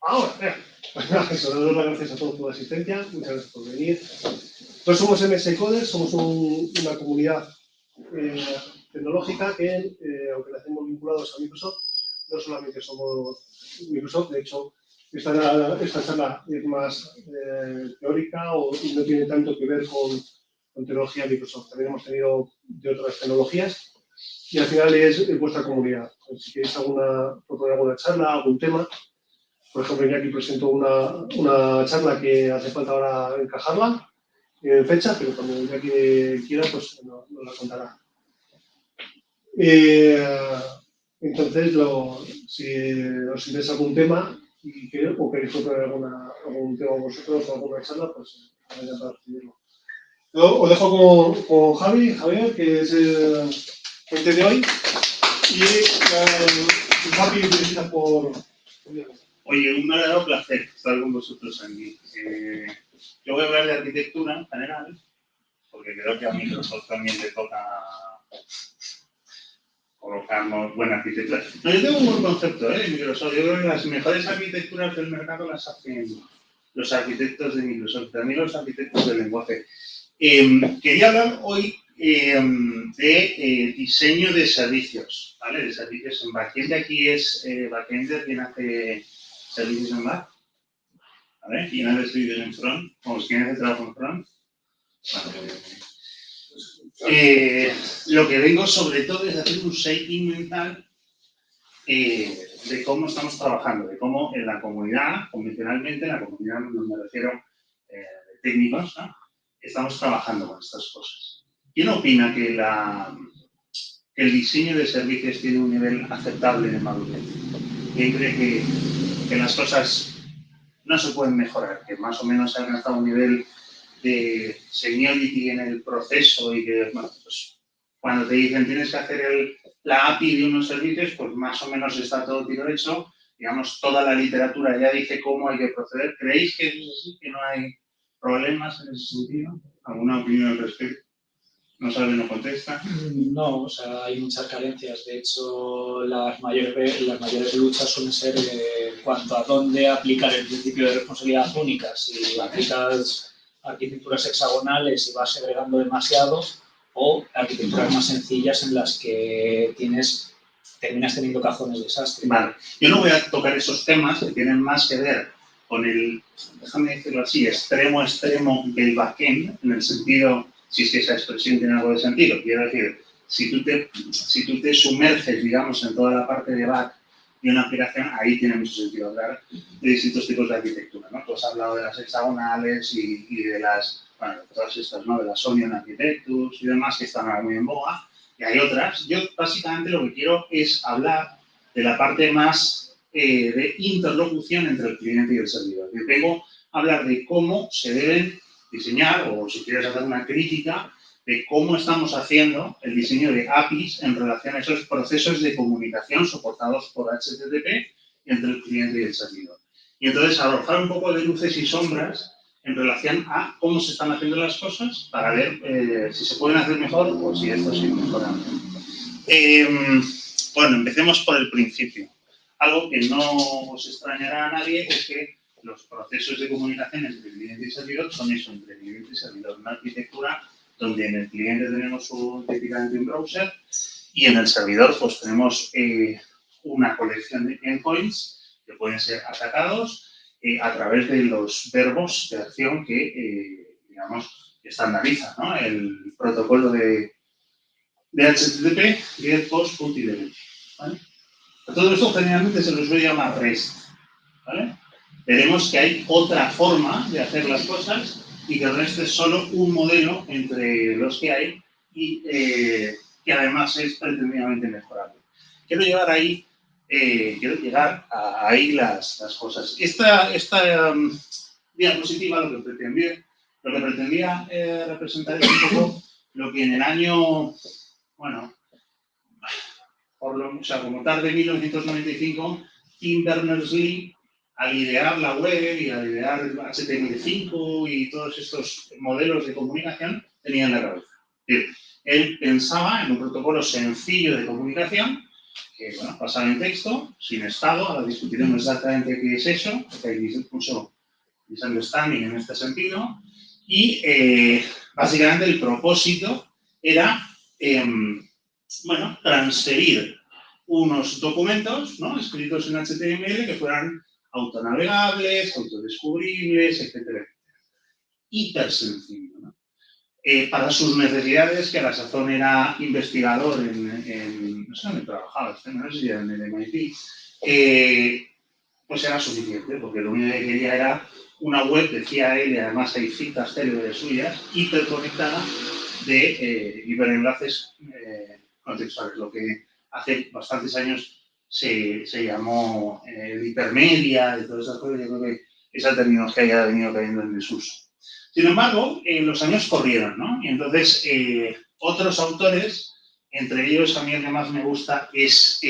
Ahora, eso, daros las gracias a todos por la asistencia, muchas gracias por venir. Nosotros somos MS Coders, somos una comunidad tecnológica que, aunque la hacemos vinculados a Microsoft, no solamente somos Microsoft, de hecho, esta charla es más teórica y no tiene tanto que ver con tecnología Microsoft. También hemos tenido de otras tecnologías y al final es vuestra comunidad. Si queréis proponer alguna charla, algún tema, por ejemplo, Iñaki presentó una charla que hace falta ahora encajarla en fecha, pero cuando Iñaki quiera, pues nos la contará. Entonces, si os interesa algún tema y o queréis proponer algún tema vosotros o alguna charla, pues encantado de recibirlo. Os dejo con Javier, que es el ponente de hoy, y Javi, felicita por... Oye, un verdadero placer estar con vosotros aquí. Yo voy a hablar de arquitectura en general, porque creo que a Microsoft también le toca colocarnos buena arquitectura. No, yo tengo un buen concepto de Microsoft. Yo creo que las mejores arquitecturas del mercado las hacen los arquitectos de Microsoft, también los arquitectos del lenguaje. Quería hablar hoy de diseño de servicios, ¿vale? De servicios en backend. De aquí es backender, quien hace servicios en back, ¿vale? ¿Quién hace servicios en front? ¿Quién hace trabajo en front? Lo que vengo sobre todo es hacer un shaping mental de cómo estamos trabajando, de cómo en la comunidad, convencionalmente, en la comunidad no me refiero de técnicos, ¿no? Estamos trabajando con estas cosas. ¿Quién opina que el diseño de servicios tiene un nivel aceptable de madurez? ¿Quién cree que las cosas no se pueden mejorar, que más o menos se ha alcanzado un nivel de seniority en el proceso y que, bueno, pues cuando te dicen tienes que hacer la API de unos servicios, pues más o menos está todo tiro hecho, digamos, toda la literatura ya dice cómo hay que proceder. ¿Creéis que es así, que no hay problemas en ese sentido? ¿Alguna opinión al respecto? ¿No sabe, no contesta? No, o sea, hay muchas carencias. De hecho, las mayores luchas suelen ser en cuanto a dónde aplicar el principio de responsabilidad única. Si aplicas arquitecturas hexagonales y vas segregando demasiado, o arquitecturas más sencillas en las que terminas teniendo cajones de desastre. Vale, yo no voy a tocar esos temas que tienen más que ver con el, déjame decirlo así, extremo del backend, en el sentido, si es que esa expresión tiene algo de sentido, quiero decir, si tú te sumerges, digamos, en toda la parte de back de una aplicación, ahí tiene mucho sentido hablar de distintos tipos de arquitectura, ¿no? Tú has hablado de las hexagonales y de las, bueno, todas estas, ¿no? De las Onion Architectures y demás que están ahora muy en boga, y hay otras. Yo básicamente lo que quiero es hablar de la parte más de interlocución entre el cliente y el servidor. Yo vengo a hablar de cómo se deben diseñar, o si quieres hacer una crítica, de cómo estamos haciendo el diseño de APIs en relación a esos procesos de comunicación soportados por HTTP entre el cliente y el servidor. Y entonces arrojar un poco de luces y sombras en relación a cómo se están haciendo las cosas para ver si se pueden hacer mejor o si esto sigue mejorando. Bueno, empecemos por el principio. Algo que no os extrañará a nadie es que los procesos de comunicación entre cliente y servidor son eso, entre cliente y servidor. Una arquitectura donde en el cliente tenemos típicamente un browser y en el servidor pues tenemos una colección de endpoints que pueden ser atacados a través de los verbos de acción que, digamos, estandariza, ¿no? El protocolo de HTTP, get, post, put y delete, ¿vale? A todo esto generalmente se lo suele llamar REST, ¿vale? Veremos que hay otra forma de hacer las cosas y que el REST es solo un modelo entre los que hay y que además es pretendidamente mejorable. Quiero llegar a ahí las cosas. Esta diapositiva lo que pretendía representar es un poco lo que en el año, bueno, como tarde 1995, Tim Berners-Lee, al idear la web y al idear el HTML5 y todos estos modelos de comunicación, tenía en la cabeza. Él pensaba en un protocolo sencillo de comunicación que, bueno, basado en texto, sin estado, ahora discutiremos exactamente qué es eso, porque hay mucho misunderstanding en este sentido, y básicamente el propósito era, bueno, transferir unos documentos, ¿no?, escritos en HTML que fueran autonavegables, autodescubribles, etcétera. Hiper sencillo, ¿no? Para sus necesidades, que a la sazón era investigador no sé dónde trabajaba, no sé si era en el MIT, pues era suficiente, porque lo único que quería era una web, decía él, y además hay citas célebres suyas, hiperconectada de hiperenlaces contextuales, lo que hace bastantes años se llamó hipermedia y todas esas cosas. Yo creo que esa terminología ya ha venido cayendo en desuso. Sin embargo, los años corrieron, ¿no? Y entonces otros autores, entre ellos a mí el que más me gusta es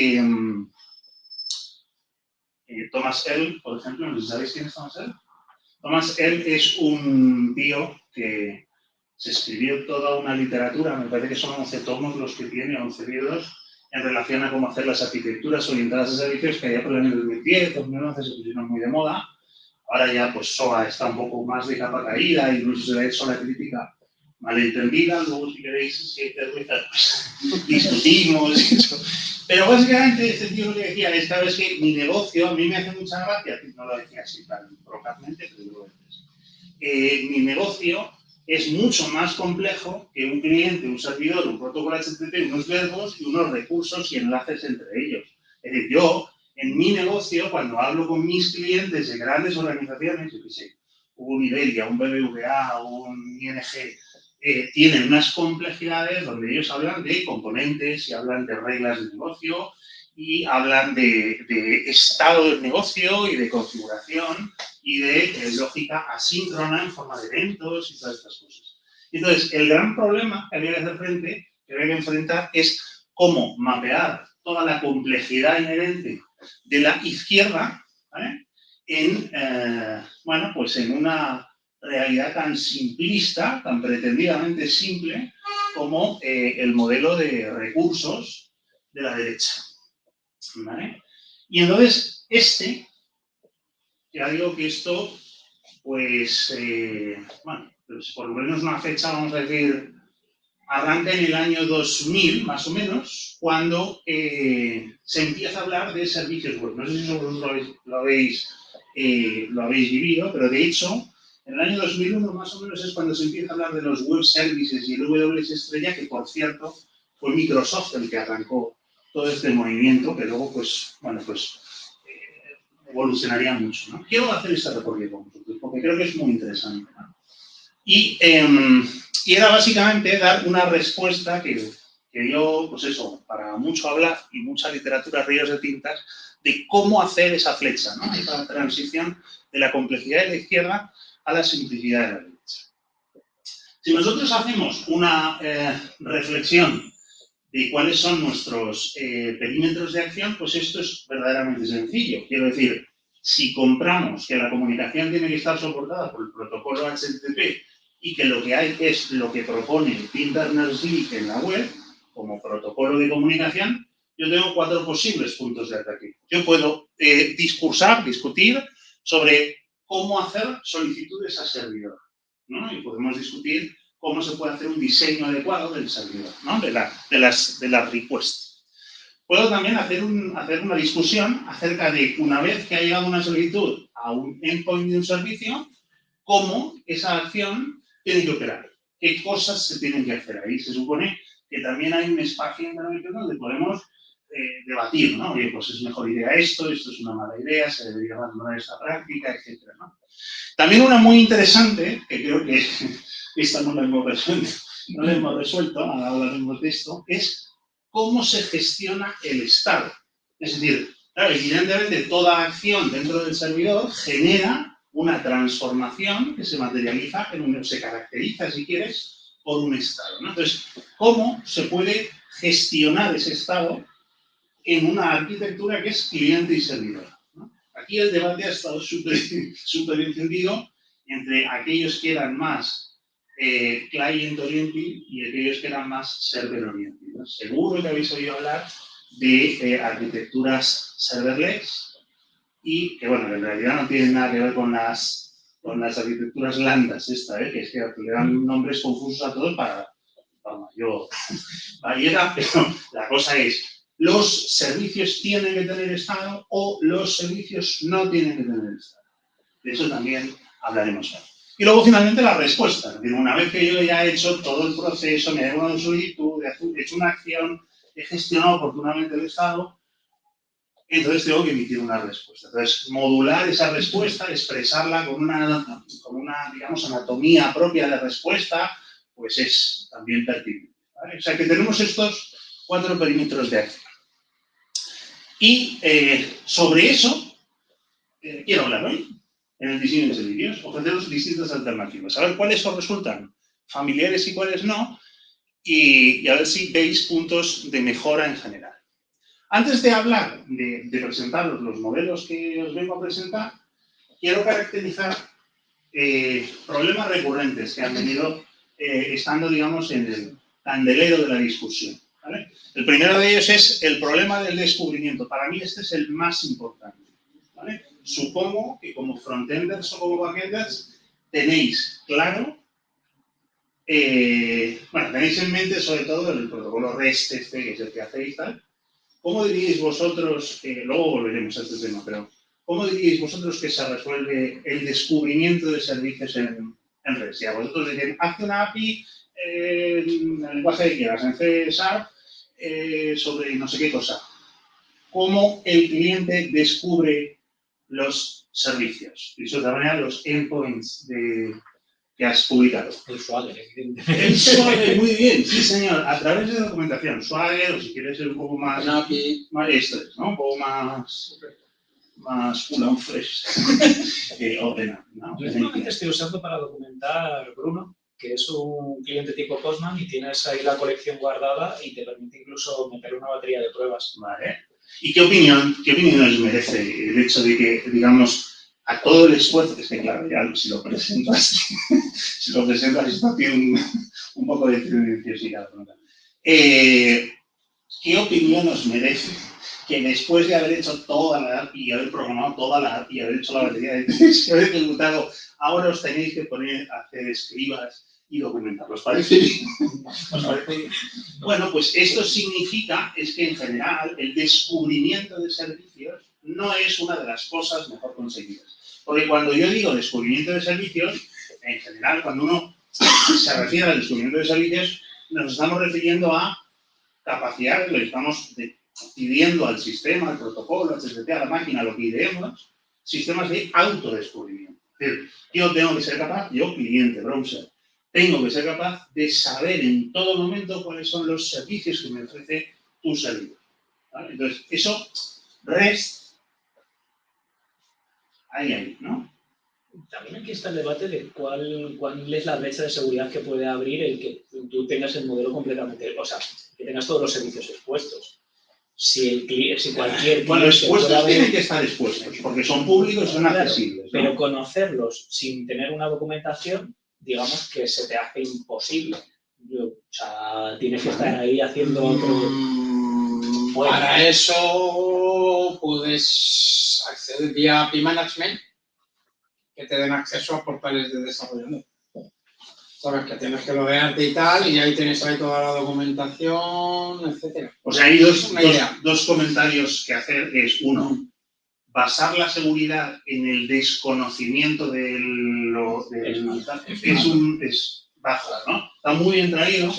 Thomas Earle, por ejemplo. ¿No sabéis quién es Thomas Earle? Thomas Earle es un tío que se escribió toda una literatura, me parece que son 11 tomos los que tiene, 11 libros, en relación a cómo hacer las arquitecturas orientadas a servicios, que allá por el año 2010, 2011 se pusieron muy de moda. Ahora ya pues SOA está un poco más de capa caída, incluso se le ha hecho la crítica malentendida. Luego, si queréis, pues, discutimos eso. Pero básicamente este tío lo que decía es, sabes que mi negocio, a mí me hace mucha gracia, no lo decía así tan brocamente, pero digo, mi negocio es mucho más complejo que un cliente, un servidor, un protocolo HTTP, unos verbos y unos recursos y enlaces entre ellos. Es decir, yo, en mi negocio, cuando hablo con mis clientes de grandes organizaciones, yo qué sé, un Iberia, un BBVA, un ING, tienen unas complejidades donde ellos hablan de componentes y hablan de reglas de negocio y hablan de estado del negocio y de configuración y de lógica asíncrona en forma de eventos y todas estas cosas. Entonces, el gran problema que había que hacer frente, que había que enfrentar, es cómo mapear toda la complejidad inherente de la izquierda, ¿vale?, bueno, pues en una realidad tan simplista, tan pretendidamente simple, como el modelo de recursos de la derecha, ¿vale? Y entonces, ya digo que esto, pues, bueno, pues por lo menos una fecha, vamos a decir, arranca en el año 2000, más o menos, cuando se empieza a hablar de servicios web. No sé si vosotros lo habéis vivido, pero de hecho, en el año 2001, más o menos, es cuando se empieza a hablar de los web services y el WS Estrella, que, por cierto, fue Microsoft el que arrancó todo este movimiento, que luego, pues, bueno, pues evolucionaría mucho, ¿no? Quiero hacer este recorrido con vosotros, porque creo que es muy interesante, ¿no? Y era básicamente dar una respuesta que dio, pues eso, para mucho hablar y mucha literatura, ríos de tintas, de cómo hacer esa flecha, ¿no?, esa transición de la complejidad de la izquierda a la simplicidad de la derecha. Si nosotros hacemos una reflexión de cuáles son nuestros perímetros de acción, pues esto es verdaderamente sencillo. Quiero decir, si compramos que la comunicación tiene que estar soportada por el protocolo HTTP y que lo que hay es lo que propone Tim Berners-Lee en la web como protocolo de comunicación, yo tengo 4 posibles puntos de ataque. Yo puedo discutir sobre cómo hacer solicitudes a servidor, ¿no? Y podemos discutir cómo se puede hacer un diseño adecuado del servidor, ¿no?, de las requests. Puedo también hacer una discusión acerca de, una vez que ha llegado una solicitud a un endpoint de un servicio, cómo esa acción tiene que operar, qué cosas se tienen que hacer ahí. Se supone que también hay un espacio intermedio donde podemos debatir, ¿no? Oye, pues es mejor idea esto es una mala idea, se debería abandonar esta práctica, etc., ¿no? También una muy interesante, que creo que esta no la hemos resuelto, ahora hablaremos de esto, es cómo se gestiona el estado. Es decir, claro, evidentemente toda acción dentro del servidor genera una transformación que se materializa, se caracteriza, si quieres, por un estado, ¿no? Entonces, ¿cómo se puede gestionar ese estado en una arquitectura que es cliente y servidor, ¿no? Aquí el debate ha estado súper encendido entre aquellos que eran más client-oriented y aquellos que eran más server-oriented, ¿no? Seguro que habéis oído hablar de arquitecturas serverless y que, bueno, en realidad no tienen nada que ver con las arquitecturas lambdas que es que le dan nombres confusos a todos para yo variedad, pero la cosa es, ¿los servicios tienen que tener estado o los servicios no tienen que tener estado? De eso también hablaremos hoy. Y luego, finalmente, la respuesta. Es decir, una vez que yo ya he hecho todo el proceso, me he dado una solicitud, he hecho una acción, he gestionado oportunamente el estado, entonces tengo que emitir una respuesta. Entonces, modular esa respuesta, expresarla con una digamos, anatomía propia de respuesta, pues es también pertinente, ¿vale? O sea que tenemos estos 4 perímetros de acción. Y sobre eso quiero hablar hoy, en el diseño de servicios, ofreceros distintas alternativas, a ver cuáles os resultan familiares y cuáles no, y a ver si veis puntos de mejora en general. Antes de hablar, de presentaros los modelos que os vengo a presentar, quiero caracterizar problemas recurrentes que han venido estando, digamos, en el candelero de la discusión, ¿vale? El primero de ellos es el problema del descubrimiento. Para mí este es el más importante, ¿vale? Supongo que como frontenders o como backenders tenéis claro, tenéis en mente sobre todo el protocolo REST que es el que hacéis, tal. ¿Cómo diríais vosotros, luego volveremos a este tema, pero ¿cómo diríais vosotros que se resuelve el descubrimiento de servicios en REST? Si a vosotros decís, haz una API en el lenguaje que quieras, en C#, sobre no sé qué cosa. ¿Cómo el cliente descubre los servicios? Y de otra manera, los endpoints que has publicado. El Swagger, evidentemente. El Swagger, muy bien, sí señor, a través de documentación. Swagger, o si quieres ser un poco más... Esto es, ¿no? Un poco más full and fresh, ordenado, ¿no? Yo últimamente estoy usando para documentar Bruno, que es un cliente tipo Postman y tienes ahí la colección guardada y te permite incluso meter una batería de pruebas. Vale. ¿Y qué opinión os merece el hecho de que, digamos, a todo el esfuerzo, es que claro, ya si lo presentas esto tiene un poco de tendenciosidad, ¿no? ¿Qué opinión os merece que después de haber hecho toda la API y haber programado toda la API y haber hecho la batería de test, que haber ejecutado, ahora os tenéis que poner a hacer escribas y documentar? ¿Os parece bien? ¿Os parece bien? Bueno, pues esto significa es que en general el descubrimiento de servicios no es una de las cosas mejor conseguidas. Porque cuando yo digo descubrimiento de servicios, en general, cuando uno se refiere al descubrimiento de servicios, nos estamos refiriendo a capacidades, le estamos pidiendo al sistema, al protocolo, HTTP, a la máquina, lo que ideemos, sistemas de autodescubrimiento. Es decir, yo tengo que ser capaz, yo cliente, browser, tengo que ser capaz de saber en todo momento cuáles son los servicios que me ofrece tu servidor, ¿vale? Entonces, eso, REST, ahí, ¿no? También aquí está el debate de cuál es la brecha de seguridad que puede abrir el que tú tengas el modelo completamente, o sea, que tengas todos los servicios expuestos. Si cualquier bueno, expuestos tienen que estar expuestos, porque son públicos y son accesibles, ¿no? Pero conocerlos sin tener una documentación, digamos que se te hace imposible. O sea, tienes que estar ahí haciendo otro... Para eso puedes acceder vía API Management, que te den acceso a portales de desarrollo. Sabes que tienes que loguearte y tal, y ahí tienes ahí toda la documentación, etcétera. O sea, hay dos comentarios que hacer. Es uno, basar la seguridad en el desconocimiento de es bajo, ¿no? Está muy bien traído,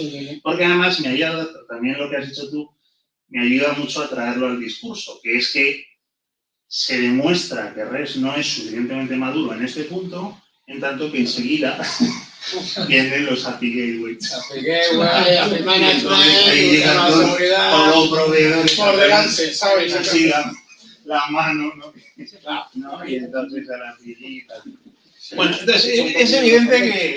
porque además me ayuda, también lo que has dicho tú, me ayuda mucho a traerlo al discurso, que es que se demuestra que REST no es suficientemente maduro en este punto, en tanto que enseguida vienen los API Gateways. API Gateway, API Management, ahí llegan todos proveedores por delante, ¿sabes? Así la mano, ¿no? Y entonces a la filita. Bueno, entonces es evidente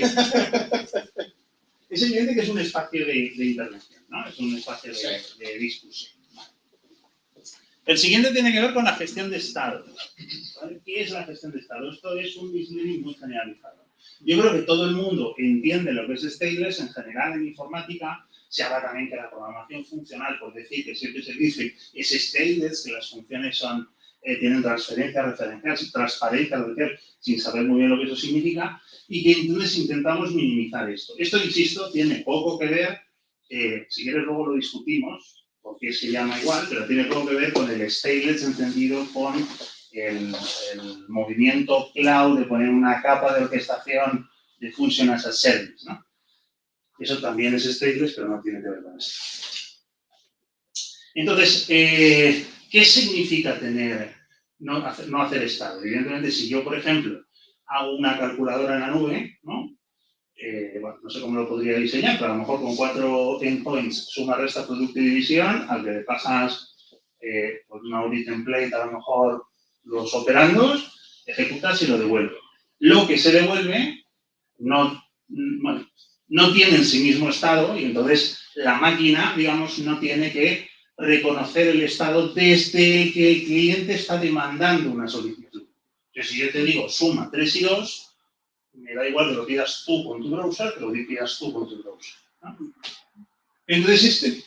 que es un espacio de intervención, ¿no? Es un espacio de discusión. El siguiente tiene que ver con la gestión de estado, ¿vale? ¿Qué es la gestión de estado? Esto es un misleading muy generalizado. Yo creo que todo el mundo entiende lo que es stateless en general en informática, Se habla también que la programación funcional, por decir que siempre se dice, es stateless, que las funciones son, tienen transferencia referencial, transparencia referencial, sin saber muy bien lo que eso significa, y que entonces intentamos minimizar esto. Esto, insisto, tiene poco que ver, si quieres luego lo discutimos, porque se llama igual, pero tiene poco que ver con el stateless entendido con el movimiento cloud de poner una capa de orquestación de function as a service, ¿no? Eso también es stateless, pero no tiene que ver con esto. Entonces, ¿qué significa no hacer estado? Evidentemente, si yo, por ejemplo, hago una calculadora en la nube, ¿no? Bueno, no sé cómo lo podría diseñar, pero a lo mejor con 4 endpoints, suma, resta, producto y división, al que le pasas pues una URI template, a lo mejor los operandos, ejecutas y lo devuelve. Lo que se devuelve no tiene en sí mismo estado y entonces la máquina, digamos, no tiene que reconocer el estado desde el que el cliente está demandando una solicitud. Entonces, si yo te digo suma 3 y 2, me da igual que lo pidas tú con tu browser que lo pidas tú con tu browser, ¿no? Entonces,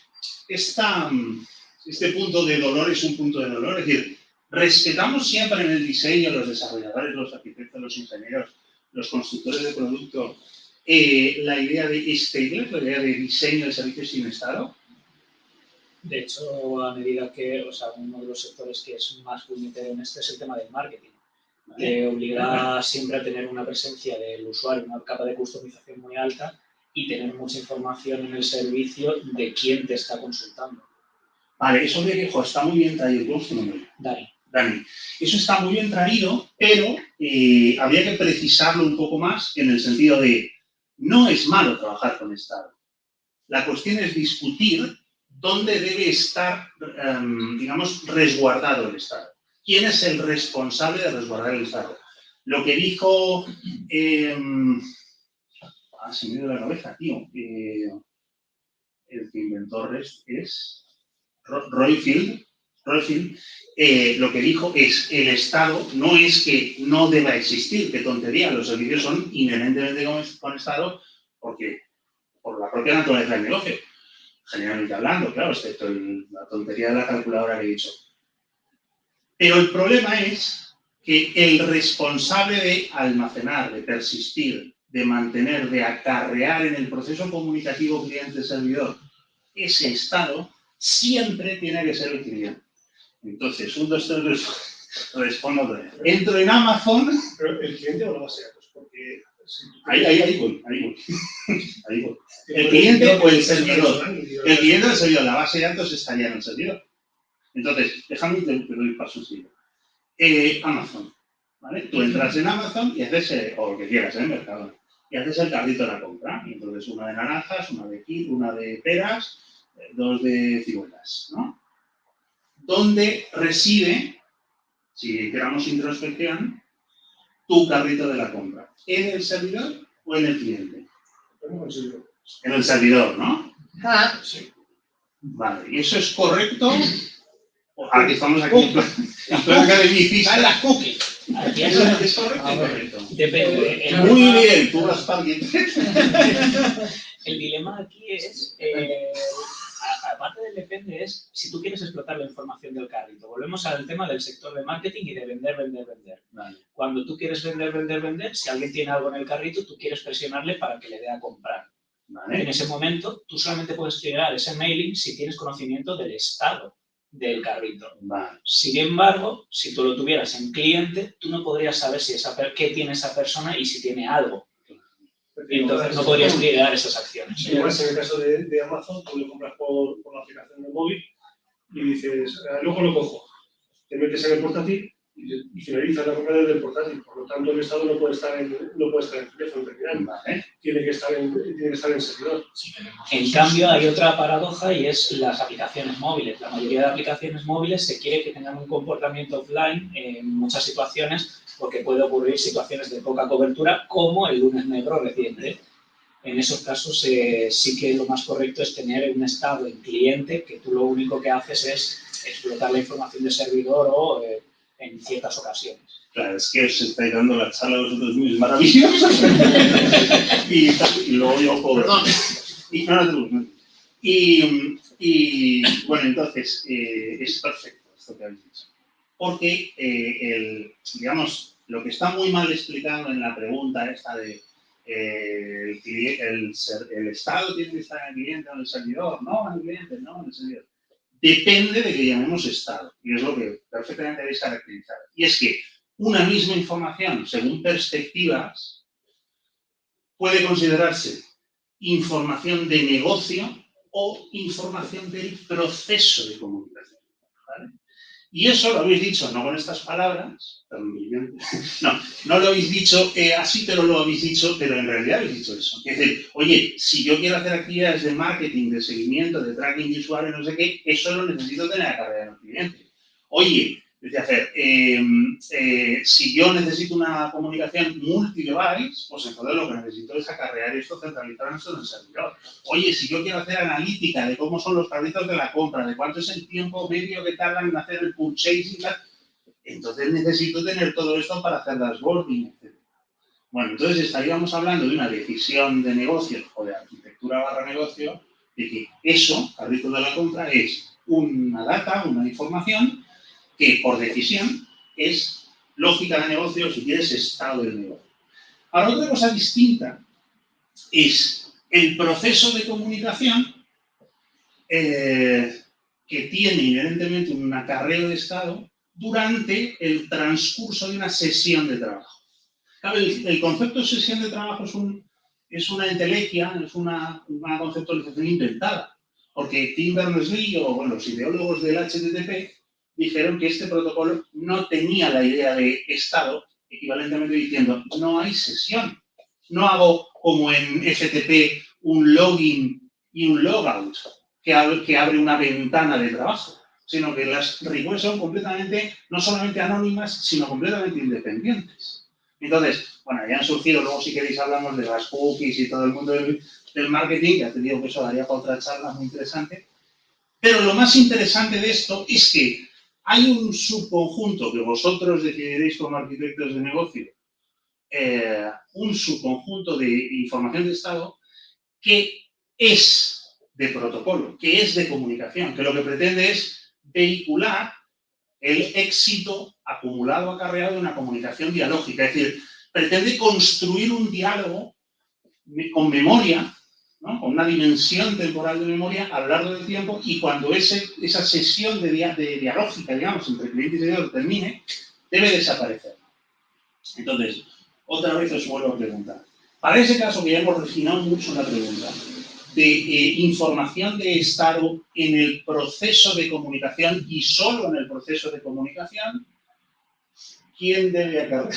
este punto de dolor es un punto de dolor, es decir, respetamos siempre en el diseño, los desarrolladores, los arquitectos, los ingenieros, los constructores de producto, la idea de stateless, la idea de diseño de servicios sin estado. De hecho, a medida que, o sea, uno de los sectores que es más puñetero en este es el tema del marketing. Que obliga siempre a tener una presencia del usuario, una capa de customización muy alta y tener mucha información en el servicio de quién te está consultando. Vale, eso de que está muy bien traído. ¿Cómo es tu nombre? Dani. Eso está muy bien traído, pero habría que precisarlo un poco más en el sentido de no es malo trabajar con Estado. La cuestión es discutir dónde debe estar, digamos, resguardado el Estado. ¿Quién es el responsable de resguardar el Estado? Lo que dijo... se me ha ido de la cabeza, tío. El que inventó REST es Roy Field. Lo que dijo es el Estado no es que no deba existir, qué tontería. Los servicios son inherentemente con Estado porque por la propia naturaleza del negocio. Generalmente hablando, claro, excepto la tontería de la calculadora que he dicho. Pero el problema es que el responsable de almacenar, de persistir, de mantener, de acarrear en el proceso comunicativo cliente-servidor ese estado, siempre tiene que ser el cliente. Entonces, 1, 2, 3, respondo otra vez. Entro en Amazon... Pero el cliente o la base de datos, porque... Ahí voy. El cliente o el servidor. El cliente o el servidor, la base de datos estaría en el servidor. Entonces, déjame que te doy paso sencillo. Amazon, ¿vale? Tú entras en Amazon y haces, o lo que quieras, en Mercado, y haces el carrito de la compra. Y entonces una de naranjas, una de peras, 2 de ciruelas, ¿no? ¿Dónde reside, si queramos introspección, tu carrito de la compra? ¿En el servidor o en el cliente? En el servidor, ¿no? Sí. Vale, ¿y eso es correcto? Aquí estamos aquí en plan academicista. Las cookies. Aquí ¿Es correcto o incorrecto? depende. Muy bien, tú vas para bien. El dilema aquí es, aparte del depende, es si tú quieres explotar la información del carrito. Volvemos al tema del sector de marketing y de vender. Vale. Cuando tú quieres vender, si alguien tiene algo en el carrito, tú quieres presionarle para que le dé a comprar. Vale. En ese momento, tú solamente puedes generar ese mailing si tienes conocimiento del estado del carrito. Vale. Sin embargo, si tú lo tuvieras en cliente, tú no podrías saber si qué tiene esa persona y si tiene algo. Y entonces no podrías liderar esas acciones. Igual en el caso de Amazon, tú lo compras por la aplicación del móvil y dices, luego lo cojo. Te metes en el portátil y finalizas la compra desde el portátil. Por lo tanto, el estado no puede estar en teléfono terminal. Vale. Tiene que estar en servidor. En cambio, hay otra paradoja y es las aplicaciones móviles. La mayoría de aplicaciones móviles se quiere que tengan un comportamiento offline en muchas situaciones porque puede ocurrir situaciones de poca cobertura como el lunes negro reciente. En esos casos sí que lo más correcto es tener un estado en cliente que tú lo único que haces es explotar la información del servidor o en ciertas ocasiones. Claro, es que os estáis dando la charla a vosotros mismos maravillosos. y luego yo cobro. Perdón. Y no. Y bueno, entonces, es perfecto esto que habéis dicho. Porque, digamos, lo que está muy mal explicado en la pregunta esta de el Estado tiene que estar en el cliente o en el servidor, no en el cliente, no en el servidor. Depende de que llamemos Estado, y es lo que perfectamente habéis caracterizado. Y es que una misma información, según perspectivas, puede considerarse información de negocio o información del proceso de comunicación. ¿Vale? Y eso lo habéis dicho, no con estas palabras, no lo habéis dicho así, pero lo habéis dicho, pero en realidad habéis dicho eso. Es decir, oye, si yo quiero hacer actividades de marketing, de seguimiento, de tracking de usuario, no sé qué, eso lo necesito tener a carrera del cliente. Oye, decía hacer, si yo necesito una comunicación multi-device, pues entonces lo que necesito es acarrear esto, centralizar esto en el servidor. Oye, si yo quiero hacer analítica de cómo son los carritos de la compra, de cuánto es el tiempo medio que tardan en hacer el purchasing, entonces necesito tener todo esto para hacer dashboarding, etc. Bueno, entonces estaríamos hablando de una decisión de negocio o de arquitectura barra negocio, de que eso, carrito de la compra, es una data, una información que por decisión es lógica de negocio, si quieres, estado del negocio. Ahora, otra cosa distinta es el proceso de comunicación que tiene inherentemente un acarreo de estado durante el transcurso de una sesión de trabajo. Claro, el concepto de sesión de trabajo es una entelequia, es una conceptualización inventada, porque Tim Berners-Lee o bueno, los ideólogos del HTTP dijeron que este protocolo no tenía la idea de estado, equivalentemente diciendo, no hay sesión. No hago como en FTP un login y un logout que abre una ventana de trabajo, sino que las requests son completamente, no solamente anónimas, sino completamente independientes. Entonces, bueno, ya han surgido, luego si queréis hablamos de las cookies y todo el mundo del marketing, ya te digo que eso daría para otra charla muy interesante. Pero lo más interesante de esto es que hay un subconjunto que vosotros decidiréis como arquitectos de negocio, un subconjunto de información de estado que es de protocolo, que es de comunicación, que lo que pretende es vehicular el éxito acumulado, acarreado de una comunicación dialógica. Es decir, pretende construir un diálogo con memoria, ¿no? Con una dimensión temporal de memoria a lo largo del tiempo, y cuando esa sesión de dialógica, digamos, entre cliente y servidor termine, debe desaparecer. Entonces, otra vez os vuelvo a preguntar. Para ese caso, que ya hemos refinado mucho la pregunta, de información de estado en el proceso de comunicación y solo en el proceso de comunicación, ¿quién debe acarrear?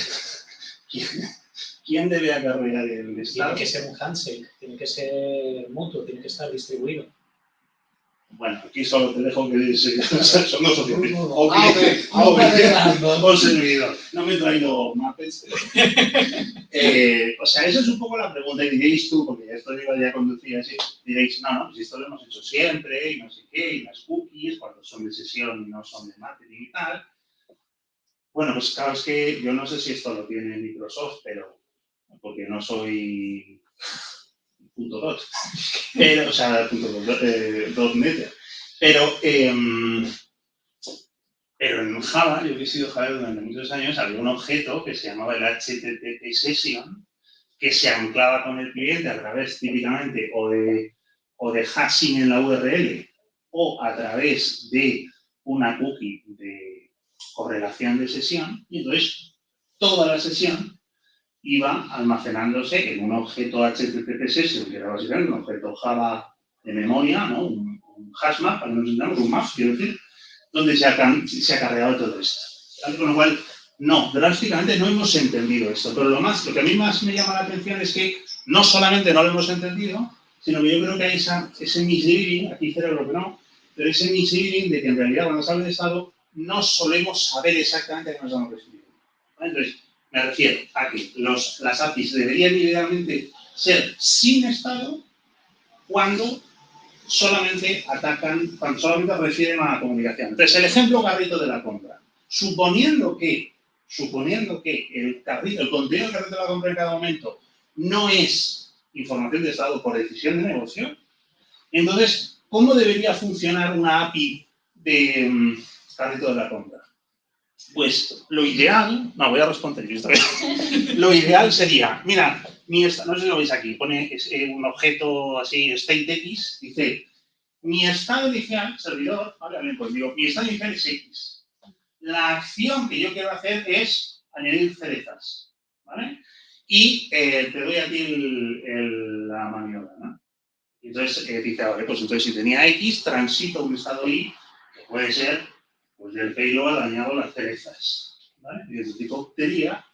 ¿Quién debe acarrear el estado? Tiene que ser un handshake, tiene que ser mutuo, tiene que estar distribuido. Bueno, aquí solo te dejo que son dos opciones. O servidor. No me he traído Muppets. O sea, esa es un poco la pregunta. Y diréis tú, porque esto ya conducía así, diréis, no, pues esto lo hemos hecho siempre, y no sé qué, y las cookies, cuando son de sesión y no son de marketing y tal. Bueno, pues claro, es que yo no sé si esto lo tiene Microsoft, pero porque no soy .dot, pero, o sea, .net, pero en Java, yo que he sido Java durante muchos años, había un objeto que se llamaba el HTTP Session, que se anclaba con el cliente a través típicamente o de hashing en la URL o a través de una cookie de correlación de sesión, y entonces toda la sesión iba almacenándose en un objeto HTTP Session, que era básicamente un objeto Java de memoria, ¿no? Un hashmap, para que nos entendamos, un map, quiero decir, donde se ha cargado todo esto. ¿Vale? Con lo cual, no, drásticamente no hemos entendido esto, pero lo que a mí más me llama la atención es que no solamente no lo hemos entendido, sino que yo creo que hay ese misleading, aquí cerebro que no, pero ese misleading de que en realidad cuando se habla de estado no solemos saber exactamente a qué nos estamos refiriendo. ¿Vale? Entonces, me refiero a que las APIs deberían idealmente ser sin estado cuando solamente refieren a la comunicación. Entonces, el ejemplo carrito de la compra. Suponiendo que el contenido del carrito de la compra en cada momento no es información de estado por decisión de negocio, entonces ¿cómo debería funcionar una API de carrito de la compra? Pues lo ideal, no, voy a responder yo esta vez. Lo ideal sería, mira, no sé si lo veis aquí, pone un objeto así, stateX, dice, mi estado inicial, servidor, vale, pues digo, mi estado inicial es X. La acción que yo quiero hacer es añadir cerezas, ¿vale? Y te doy aquí la maniobra, ¿no? Entonces dice, vale, pues entonces si tenía X, transito a un estado Y, que puede ser, pues del payload añado las cerezas, ¿vale? Y de tipo optería,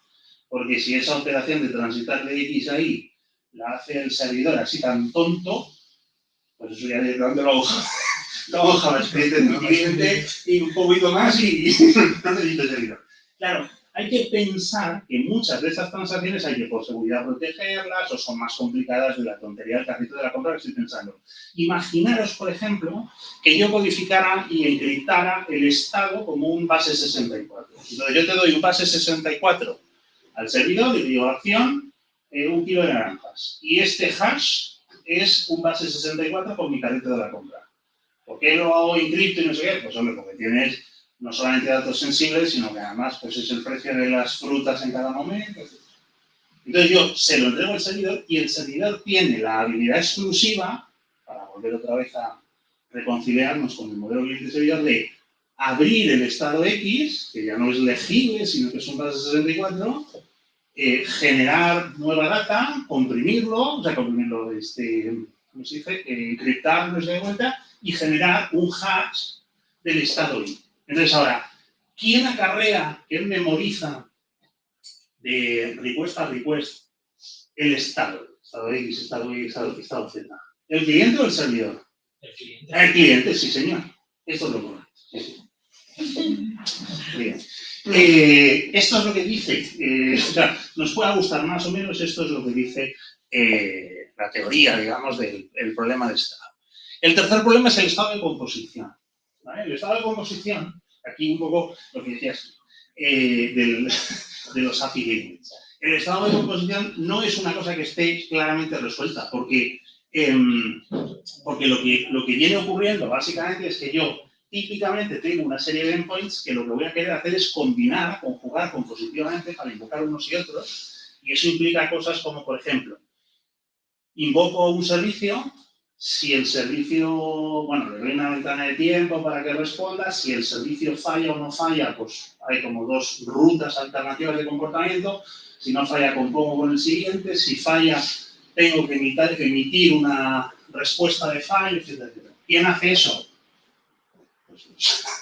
porque si esa operación de transitar de X a Y la hace el servidor así tan tonto, pues eso ya directamente lo hago JavaScript en mi cliente y un poquito más y no necesito servidor. Claro, hay que pensar que muchas de estas transacciones hay que por seguridad protegerlas o son más complicadas de la tontería del carrito de la compra que estoy pensando. Imaginaros, por ejemplo, que yo codificara y encriptara el estado como un base 64. Entonces yo te doy un base 64 al servidor y digo, acción, 1 kilo de naranjas. Y este hash es un base 64 con mi carrito de la compra. ¿Por qué lo hago encripto y no sé qué? Pues hombre, porque tienes no solamente datos sensibles, sino que además pues es el precio de las frutas en cada momento. Entonces yo se lo entrego al servidor y el servidor tiene la habilidad exclusiva, para volver otra vez a reconciliarnos con el modelo cliente-servidor, de abrir el estado X, que ya no es legible, sino que es un base 64, generar nueva data, comprimirlo, o sea, comprimirlo, ¿cómo se dice? Encriptarlo de vuelta y generar un hash del estado Y. Entonces, ahora, ¿quién acarrea, quién memoriza de request a request el estado? Estado X, estado Y, estado Z. ¿El cliente o el servidor? El cliente. El cliente, sí, señor. Esto es lo correcto. Bien. Esto es lo que dice, o sea, nos puede gustar más o menos, esto es lo que dice la teoría, digamos, del problema de estado. El tercer problema es el estado de composición. ¿Vale? El estado de composición, aquí un poco lo que decías de los API gateways. El estado de composición no es una cosa que esté claramente resuelta, porque lo que viene ocurriendo básicamente es que yo típicamente tengo una serie de endpoints que lo que voy a querer hacer es combinar, conjugar compositivamente para invocar unos y otros, y eso implica cosas como, por ejemplo, invoco un servicio, si el servicio, bueno, le doy una ventana de tiempo para que responda, si el servicio falla o no falla, pues hay como dos rutas alternativas de comportamiento, si no falla compongo con el siguiente, si falla tengo que emitir una respuesta de fallo, etc. ¿Quién hace eso?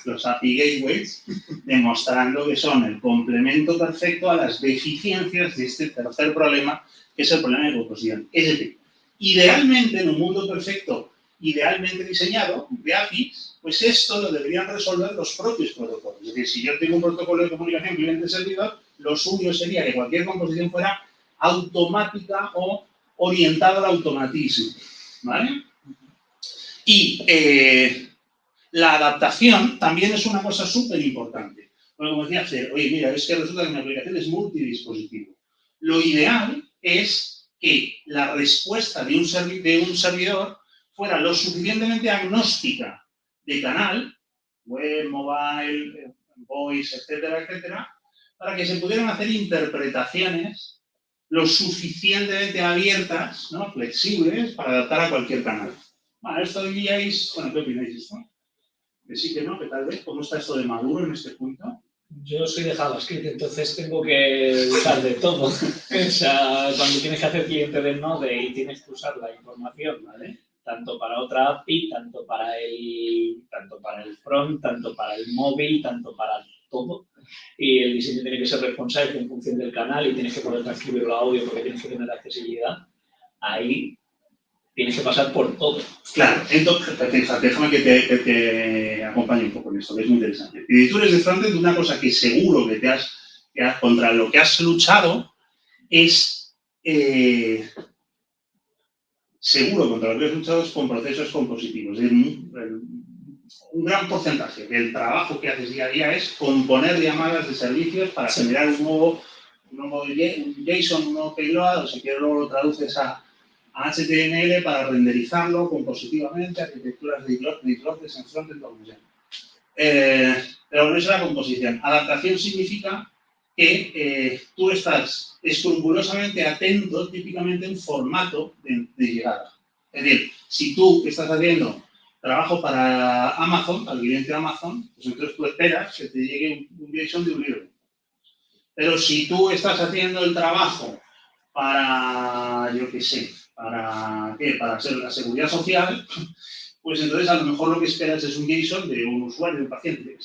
Los API Gateways, demostrando que son el complemento perfecto a las deficiencias de este tercer problema, que es el problema de composición. Es decir, idealmente, en un mundo perfecto, idealmente diseñado, de APIs, pues esto lo deberían resolver los propios protocolos. Es decir, si yo tengo un protocolo de comunicación cliente-servidor, lo suyo sería que cualquier composición fuera automática o orientada al automatismo. ¿Vale? Y la adaptación también es una cosa súper importante. Porque como decía Fer, oye, mira, es que resulta que mi aplicación es multidispositivo. Lo ideal es que la respuesta de un servidor fuera lo suficientemente agnóstica de canal, web, mobile, voice, etcétera, etcétera, para que se pudieran hacer interpretaciones lo suficientemente abiertas, ¿no? Flexibles, para adaptar a cualquier canal. Bueno, esto diríais, bueno, ¿qué opináis de esto? Que sí, que no, que tal vez, ¿cómo está esto de maduro en este punto? Yo soy de JavaScript, entonces tengo que usar de todo. O sea, cuando tienes que hacer cliente de Node y tienes que usar la información, ¿vale? Tanto para otra API, tanto para el front, tanto para el móvil, tanto para todo. Y el diseño tiene que ser responsable en función del canal y tienes que poder transcribirlo a audio porque tienes que tener accesibilidad. Ahí tienes que pasar por todo. Claro, entonces, déjame que te acompañe un poco en esto, que es muy interesante. Y tú eres de frontend, una cosa que seguro que contra lo que has luchado es con procesos compositivos. Un gran porcentaje del trabajo que haces día a día es componer llamadas de servicios para generar un nuevo JSON, un nuevo payload, o si quieres luego lo traduces a a HTML para renderizarlo compositivamente, arquitecturas de islotes en frontend, lo que sea. Pero no es la composición. Adaptación significa que tú estás escrupulosamente atento, típicamente en formato de llegada. Es decir, si tú estás haciendo trabajo para Amazon, para el cliente de Amazon, pues entonces tú esperas que te llegue un JSON de un libro. Pero si tú estás haciendo el trabajo para, yo qué sé, ¿para qué? Para hacer la seguridad social, pues entonces a lo mejor lo que esperas es un JSON de un usuario, de un paciente,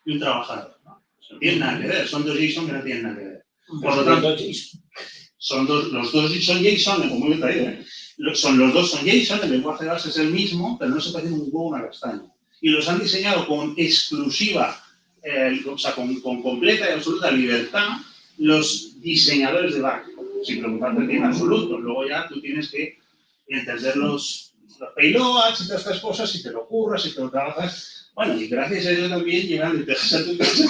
de un trabajador, ¿no? No tienen nada que ver, son dos JSON que no tienen nada que ver. Por lo tanto, los dos son JSON, como he traído, ¿eh? Los dos son JSON, el lenguaje de base es el mismo, pero no se parecen un huevo a una castaña. Y los han diseñado con exclusiva, o sea, con completa y absoluta libertad los diseñadores de back, sin preocuparte en absoluto. Luego ya tú tienes que entender los payloads y todas estas cosas, si te lo curras, si te lo trabajas. Bueno, y gracias a ello también llegan y te dejas a tu casa.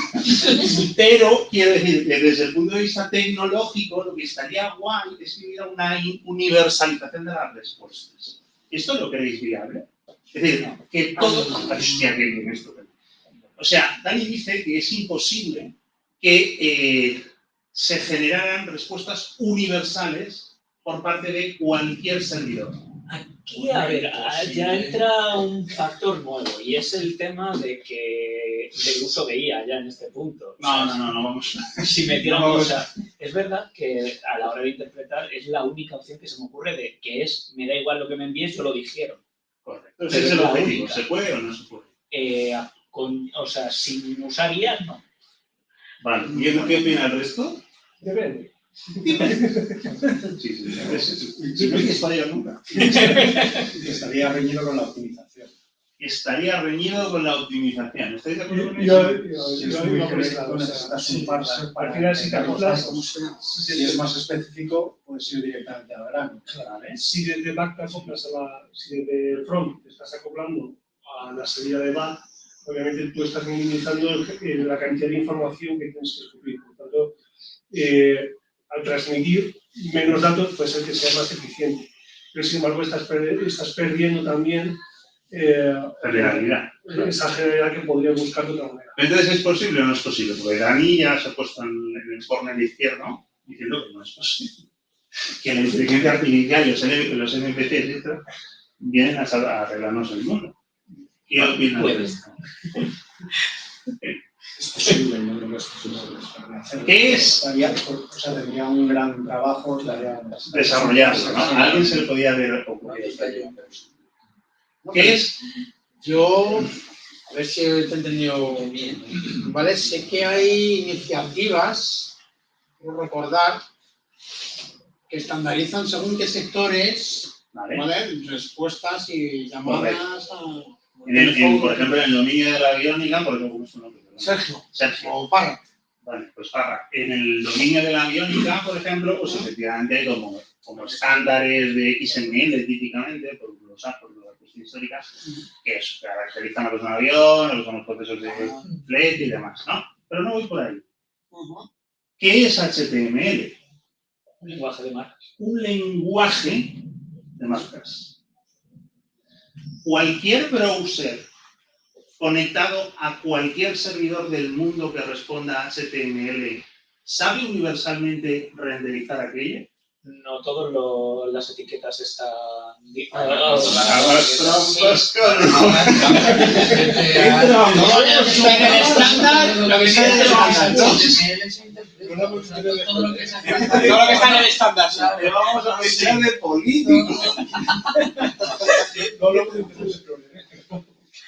Pero quiero decir que desde el punto de vista tecnológico, lo que estaría guay es que hubiera una universalización de las respuestas. ¿Esto lo creéis viable? Es decir, que todo... Hostia, qué bien esto. O sea, Dani dice que es imposible que se generaran respuestas universales por parte de cualquier servidor. Aquí, a ver, ya entra un factor nuevo y es el tema del uso de IA ya en este punto. No vamos. Si metiéramos, o sea, es verdad que a la hora de interpretar es la única opción que se me ocurre de que es, me da igual lo que me envíes, yo lo digiero. Correcto. Ese es el objetivo. ¿Se puede o no se puede? O sea, sin usar IA, no. Vale. ¿Y qué opina el resto? Depende. Sí. Si no quieres fallar nunca. Estaría reñido con la optimización. Estaría reñido con la optimización. ¿Estáis de acuerdo con Yo eso? Si es muy genérico, necesitas un par al final, si calculas, si es más específico, puedes ir directamente al grano. ¿vale? Si desde back te acoplas si desde front te estás acoplando a la salida de back, obviamente tú estás minimizando la cantidad de información que tienes que escupir. Por tanto, al transmitir menos datos puede ser que sea más eficiente. Pero sin embargo estás perdiendo también Generalidad. esa generalidad que podrías buscar de otra manera. Entonces, ¿es posible o no es posible? Porque Dani ya se ha puesto en el corner izquierdo diciendo que no es posible. Que la inteligencia artificial y los NPCs, etc., vienen a arreglarnos el mundo. ¿Qué opinas de esto? Es posible, yo creo que es posible. ¿Qué es? Tendría un gran trabajo. Desarrollarse, ¿no? A alguien se le podía haber ocurrido. ¿Qué es? Yo, a ver si te he entendido bien, ¿vale? Sé que hay iniciativas, quiero recordar, que estandarizan según qué sectores, ¿vale? Respuestas y llamadas a... por ejemplo, en el dominio de la aviónica, por ejemplo, ¿cómo es tu nombre? Sergio. O Parra. Vale, pues Parra. En el dominio de la aviónica, por ejemplo, pues efectivamente hay como estándares de XML típicamente, por la cuestión histórica, que caracterizan lo que es un avión, lo que son los procesos de flete y demás, ¿no? Pero no voy por ahí. ¿Qué es HTML? Un lenguaje de marcas. Un lenguaje de marcas. Cualquier browser conectado a cualquier servidor del mundo que responda a HTML, ¿sabe universalmente renderizar aquello? No todas las etiquetas están... Lo que está en el estándar. Le vamos a pensar de políticos.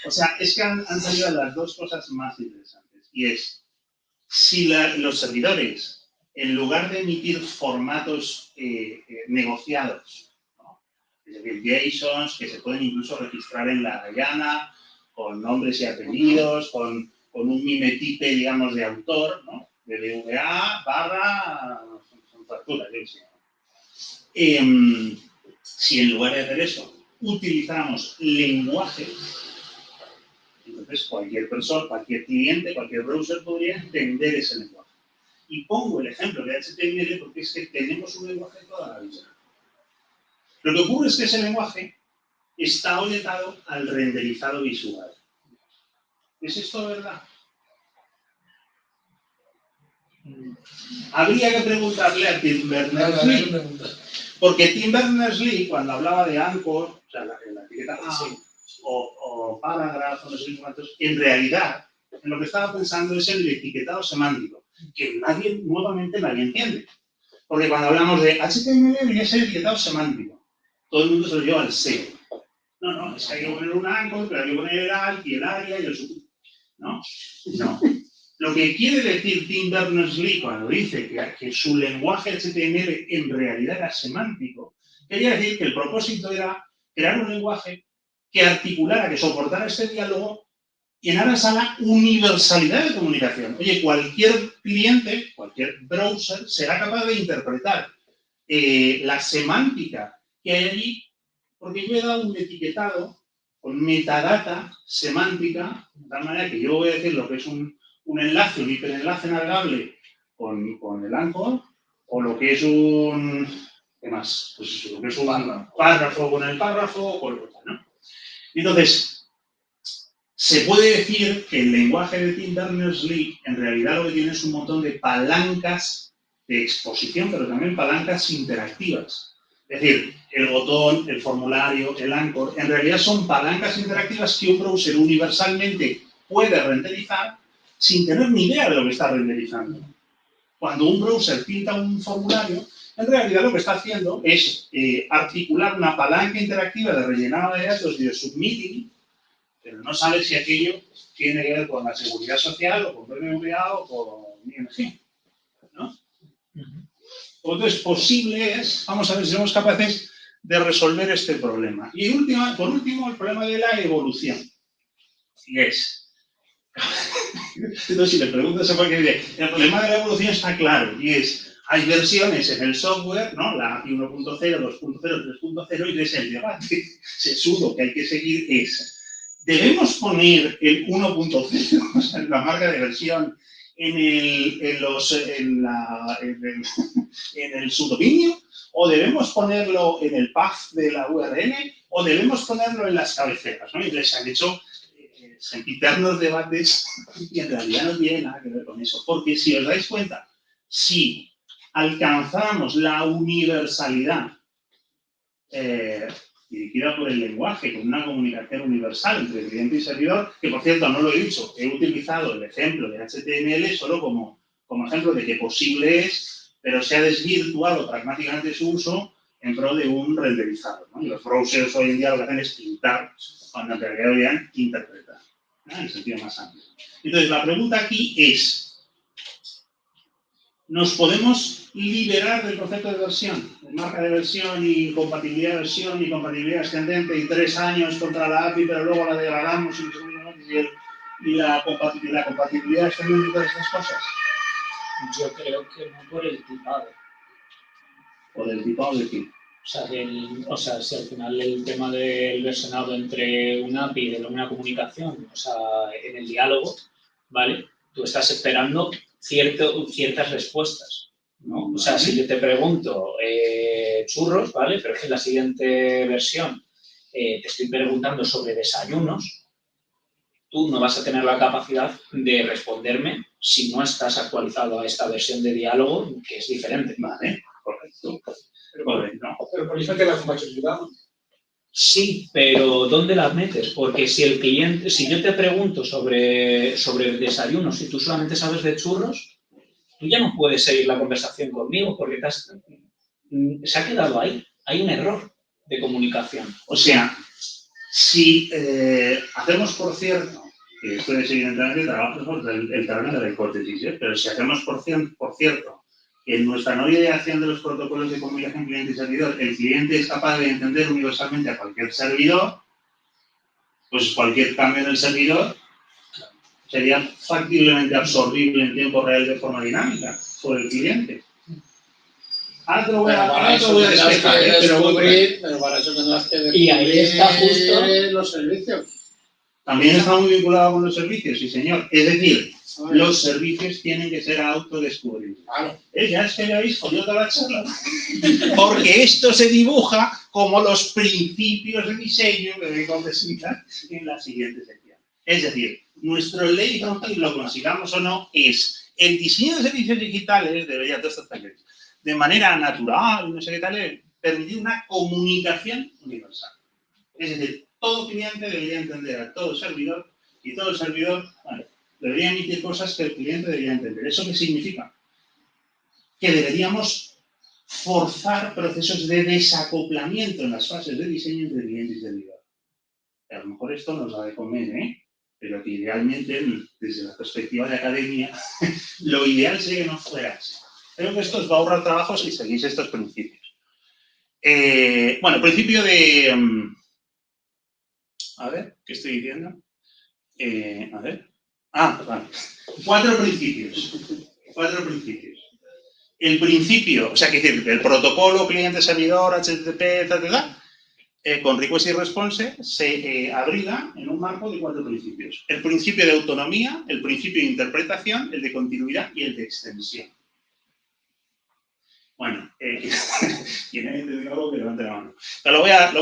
O sea, es que han salido las dos cosas más interesantes. Y es, si los servidores, en lugar de emitir formatos negociados, ¿no? Es decir, JSONs que se pueden incluso registrar en la Diana, con nombres y apellidos, con un mimetipe, digamos, de autor, ¿no? De DVA / factura, yo sé. Si en lugar de hacer eso, utilizáramos lenguajes, entonces cualquier persona, cualquier cliente, cualquier browser podría entender ese lenguaje. Y pongo el ejemplo de HTML porque es que tenemos un lenguaje toda la vida. Lo que ocurre es que ese lenguaje está orientado al renderizado visual. ¿Es esto verdad? Habría que preguntarle a Tim Berners-Lee, porque Tim Berners-Lee, cuando hablaba de Anchor, o sea, la etiqueta o parágrafo, no sé cuántos, en realidad, en lo que estaba pensando es en el etiquetado semántico, que nuevamente nadie entiende. Porque cuando hablamos de HTML debería ser etiquetado semántico. Todo el mundo se lo lleva al SEO. No, es que hay que poner un anchor, pero hay que poner el alt y el área y el sub. ¿No? No. Lo que quiere decir Tim Berners-Lee cuando dice que su lenguaje HTML en realidad era semántico, quería decir que el propósito era crear un lenguaje que articulara, que soportara este diálogo y en aras a la universalidad de comunicación. Oye, cualquier cliente, cualquier browser será capaz de interpretar la semántica que hay allí, porque yo he dado un etiquetado con metadata semántica, de tal manera que yo voy a decir lo que es un enlace, un hiperenlace navegable con el Anchor, o lo que es un... ¿Qué más? Pues eso, lo que es un párrafo con el párrafo, o con lo que, ¿no? Entonces, se puede decir que el lenguaje de Tim Berners-Lee en realidad lo que tiene es un montón de palancas de exposición, pero también palancas interactivas. Es decir, el botón, el formulario, el Anchor, en realidad son palancas interactivas que un browser universalmente puede renderizar sin tener ni idea de lo que está renderizando. Cuando un browser pinta un formulario, en realidad lo que está haciendo es articular una palanca interactiva de rellenado de datos y de submitting, pero no sabe si aquello tiene que ver con la seguridad social o con BBVA o con ING, ¿no? Entonces, posible es, vamos a ver si somos capaces de resolver este problema. Y por último, el problema de la evolución. Y es, entonces, si le preguntas a cualquier idea, el problema de la evolución está claro, y es, hay versiones en el software, ¿no? La API 1.0, 2.0, 3.0, y es el debate sesudo que hay que seguir es, ¿debemos poner el 1.0, o sea, la marca de versión, en el subdominio? ¿O debemos ponerlo en el path de la URL? ¿O debemos ponerlo en las cabeceras? ¿No? Entonces, se han hecho sempiternos debates y en realidad no tiene nada que ver con eso. Porque si os dais cuenta, si alcanzamos la universalidad dirigida por el lenguaje, con una comunicación universal entre cliente y servidor, que por cierto no lo he dicho, he utilizado el ejemplo de HTML solo como ejemplo de que posible es, pero se ha desvirtuado pragmáticamente su uso en pro de un renderizado, ¿no? Y los browsers hoy en día lo que hacen es pintar, cuando en realidad deberían interpretar, ¿no? En el sentido más amplio. Entonces, la pregunta aquí es, ¿nos podemos liberar del concepto de versión? De marca de versión y compatibilidad de versión y compatibilidad ascendente y 3 años contra la API, pero luego la degradamos y la compatibilidad ascendente y todas estas cosas. Yo creo que no por el tipado. ¿Por el tipado de qué? O sea, si al final el tema del versionado entre una API y de una comunicación, o sea, en el diálogo, ¿vale? Tú estás esperando ciertas respuestas, ¿no? O sea, si yo te pregunto churros, ¿vale? Pero es que en la siguiente versión te estoy preguntando sobre desayunos, tú no vas a tener la capacidad de responderme si no estás actualizado a esta versión de diálogo, que es diferente. Vale, correcto. Pero por eso que la compatibilidad. Sí, pero ¿dónde las metes? Porque si yo te pregunto sobre desayunos y tú solamente sabes de churros, tú ya no puedes seguir la conversación conmigo porque se ha quedado ahí. Hay un error de comunicación. O sea, si hacemos, por cierto, que esto es evidentemente el terreno de la hipótesis, pero si hacemos por cierto, que en nuestra no ideación de los protocolos de comunicación cliente y servidor, el cliente es capaz de entender universalmente a cualquier servidor, pues cualquier cambio en el servidor sería factiblemente absorbible en tiempo real de forma dinámica por el cliente. Ahora te lo voy a despejar, pero para eso tendrás que descubrir y ahí está justo los servicios. También está muy vinculado con los servicios, sí señor. Es decir, los servicios tienen que ser autodescubribles. Claro. Ya es que ya habéis jodido toda la charla. Porque esto se dibuja como los principios de diseño que vengo a presentar en la siguiente sección. Es decir, nuestro leitmotiv, lo consigamos o no, es el diseño de servicios digitales, debería todos estos talleres, de manera natural, no sé qué tal, permitir una comunicación universal. Es decir, todo cliente debería entender a todo servidor y todo el servidor, vale, debería emitir cosas que el cliente debería entender. ¿Eso qué significa? Que deberíamos forzar procesos de desacoplamiento en las fases de diseño entre cliente y servidor. A lo mejor esto nos va a comer, pero que idealmente, desde la perspectiva de academia, lo ideal sería que no fuera así. Creo que esto os va a ahorrar trabajo si seguís estos principios. Bueno, principio de... a ver, ¿qué estoy diciendo? A ver. Vale. 4 principios. El principio, o sea, que decir, el protocolo cliente-servidor, HTTP, etc., con request y response, se abriga en un marco de 4 principios. El principio de autonomía, el principio de interpretación, el de continuidad y el de extensión. Bueno, ¿quién ha entendido algo que levante la mano? Pero vamos a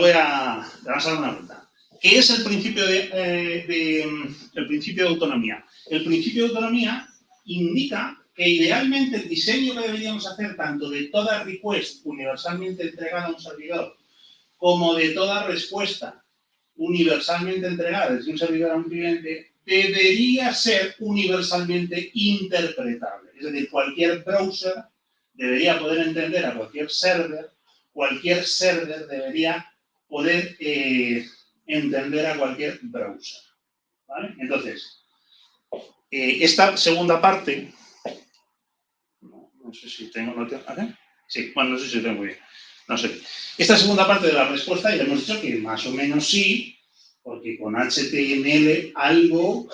dar una vuelta. ¿Qué es el principio el principio de autonomía? El principio de autonomía indica que idealmente el diseño que deberíamos hacer tanto de toda request universalmente entregada a un servidor como de toda respuesta universalmente entregada desde un servidor a un cliente debería ser universalmente interpretable. Es decir, cualquier browser debería poder entender a cualquier server debería poder entender a cualquier browser. ¿Vale? Entonces, esta segunda parte, no sé si tengo, sí, bueno, no sé si tengo muy bien, no sé. Esta segunda parte de la respuesta ya hemos dicho que más o menos sí, porque con HTML algo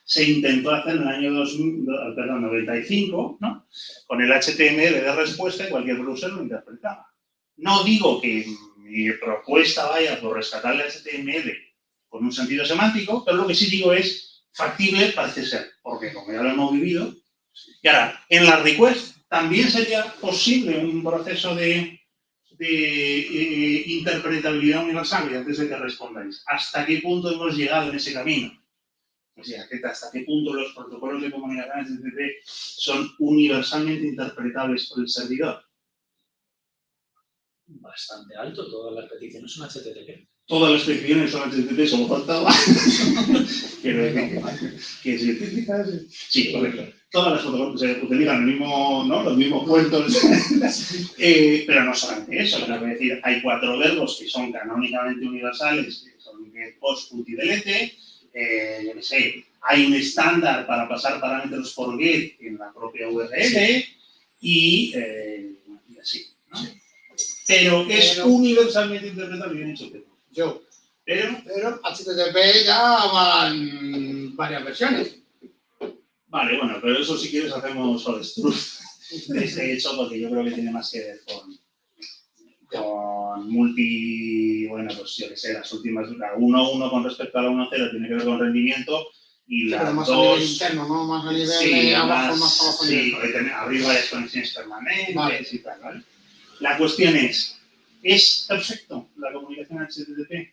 se intentó hacer en el año 95, ¿no? Con el HTML de respuesta y cualquier browser lo interpretaba. No digo que mi propuesta vaya por rescatar el HTML con un sentido semántico, pero lo que sí digo es factible parece ser, porque como ya lo hemos vivido, y ahora, en la request también sería posible un proceso de interpretabilidad universal, y antes de que respondáis, ¿hasta qué punto hemos llegado en ese camino? O sea, ¿hasta qué punto los protocolos de comunicación HTTP son universalmente interpretables por el servidor? Bastante alto, todas las peticiones son HTTP. Todas las peticiones son HTTP, solo faltaba. Quiero decir que científicas. Sí, correcto. Todas las protocolos se utilizan el mismo, ¿no? Los mismos puertos. Pero no solamente eso, es decir, hay 4 verbos que son canónicamente universales, que son get, post, put y delete. Yo qué sé, hay un estándar para pasar parámetros por get en la propia URL y así, ¿no? Pero es universalmente interpretable, bien hecho. Pero HTTP ya van varias versiones. Vale, bueno, pero eso si quieres hacemos Source Truth de este hecho, porque yo creo que tiene más que ver con bueno, pues yo que sé, las últimas, la 1.1 con respecto a la 1.0 tiene que ver con rendimiento y la 2... Pero más a nivel interno, ¿no? Más a nivel de abajo, más abajo. Sí, porque abrir varias conexiones permanentes, vale, y tal, ¿vale? La cuestión es perfecto la comunicación HTTP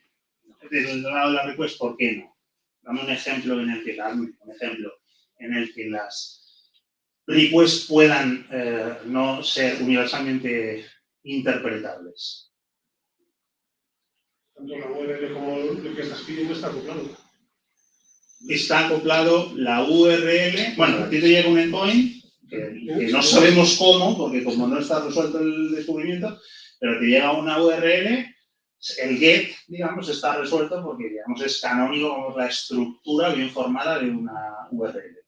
desde el lado de la request? ¿Por qué no? Dame un ejemplo en el que las requests puedan no ser universalmente interpretables. Tanto la URL como lo que estás pidiendo está acoplado. Está acoplado la URL, bueno, a ti te llega un endpoint, que no sabemos cómo, porque como no está resuelto el descubrimiento, pero te llega una URL, el get, digamos, está resuelto porque, digamos, es canónico como la estructura bien formada de una URL.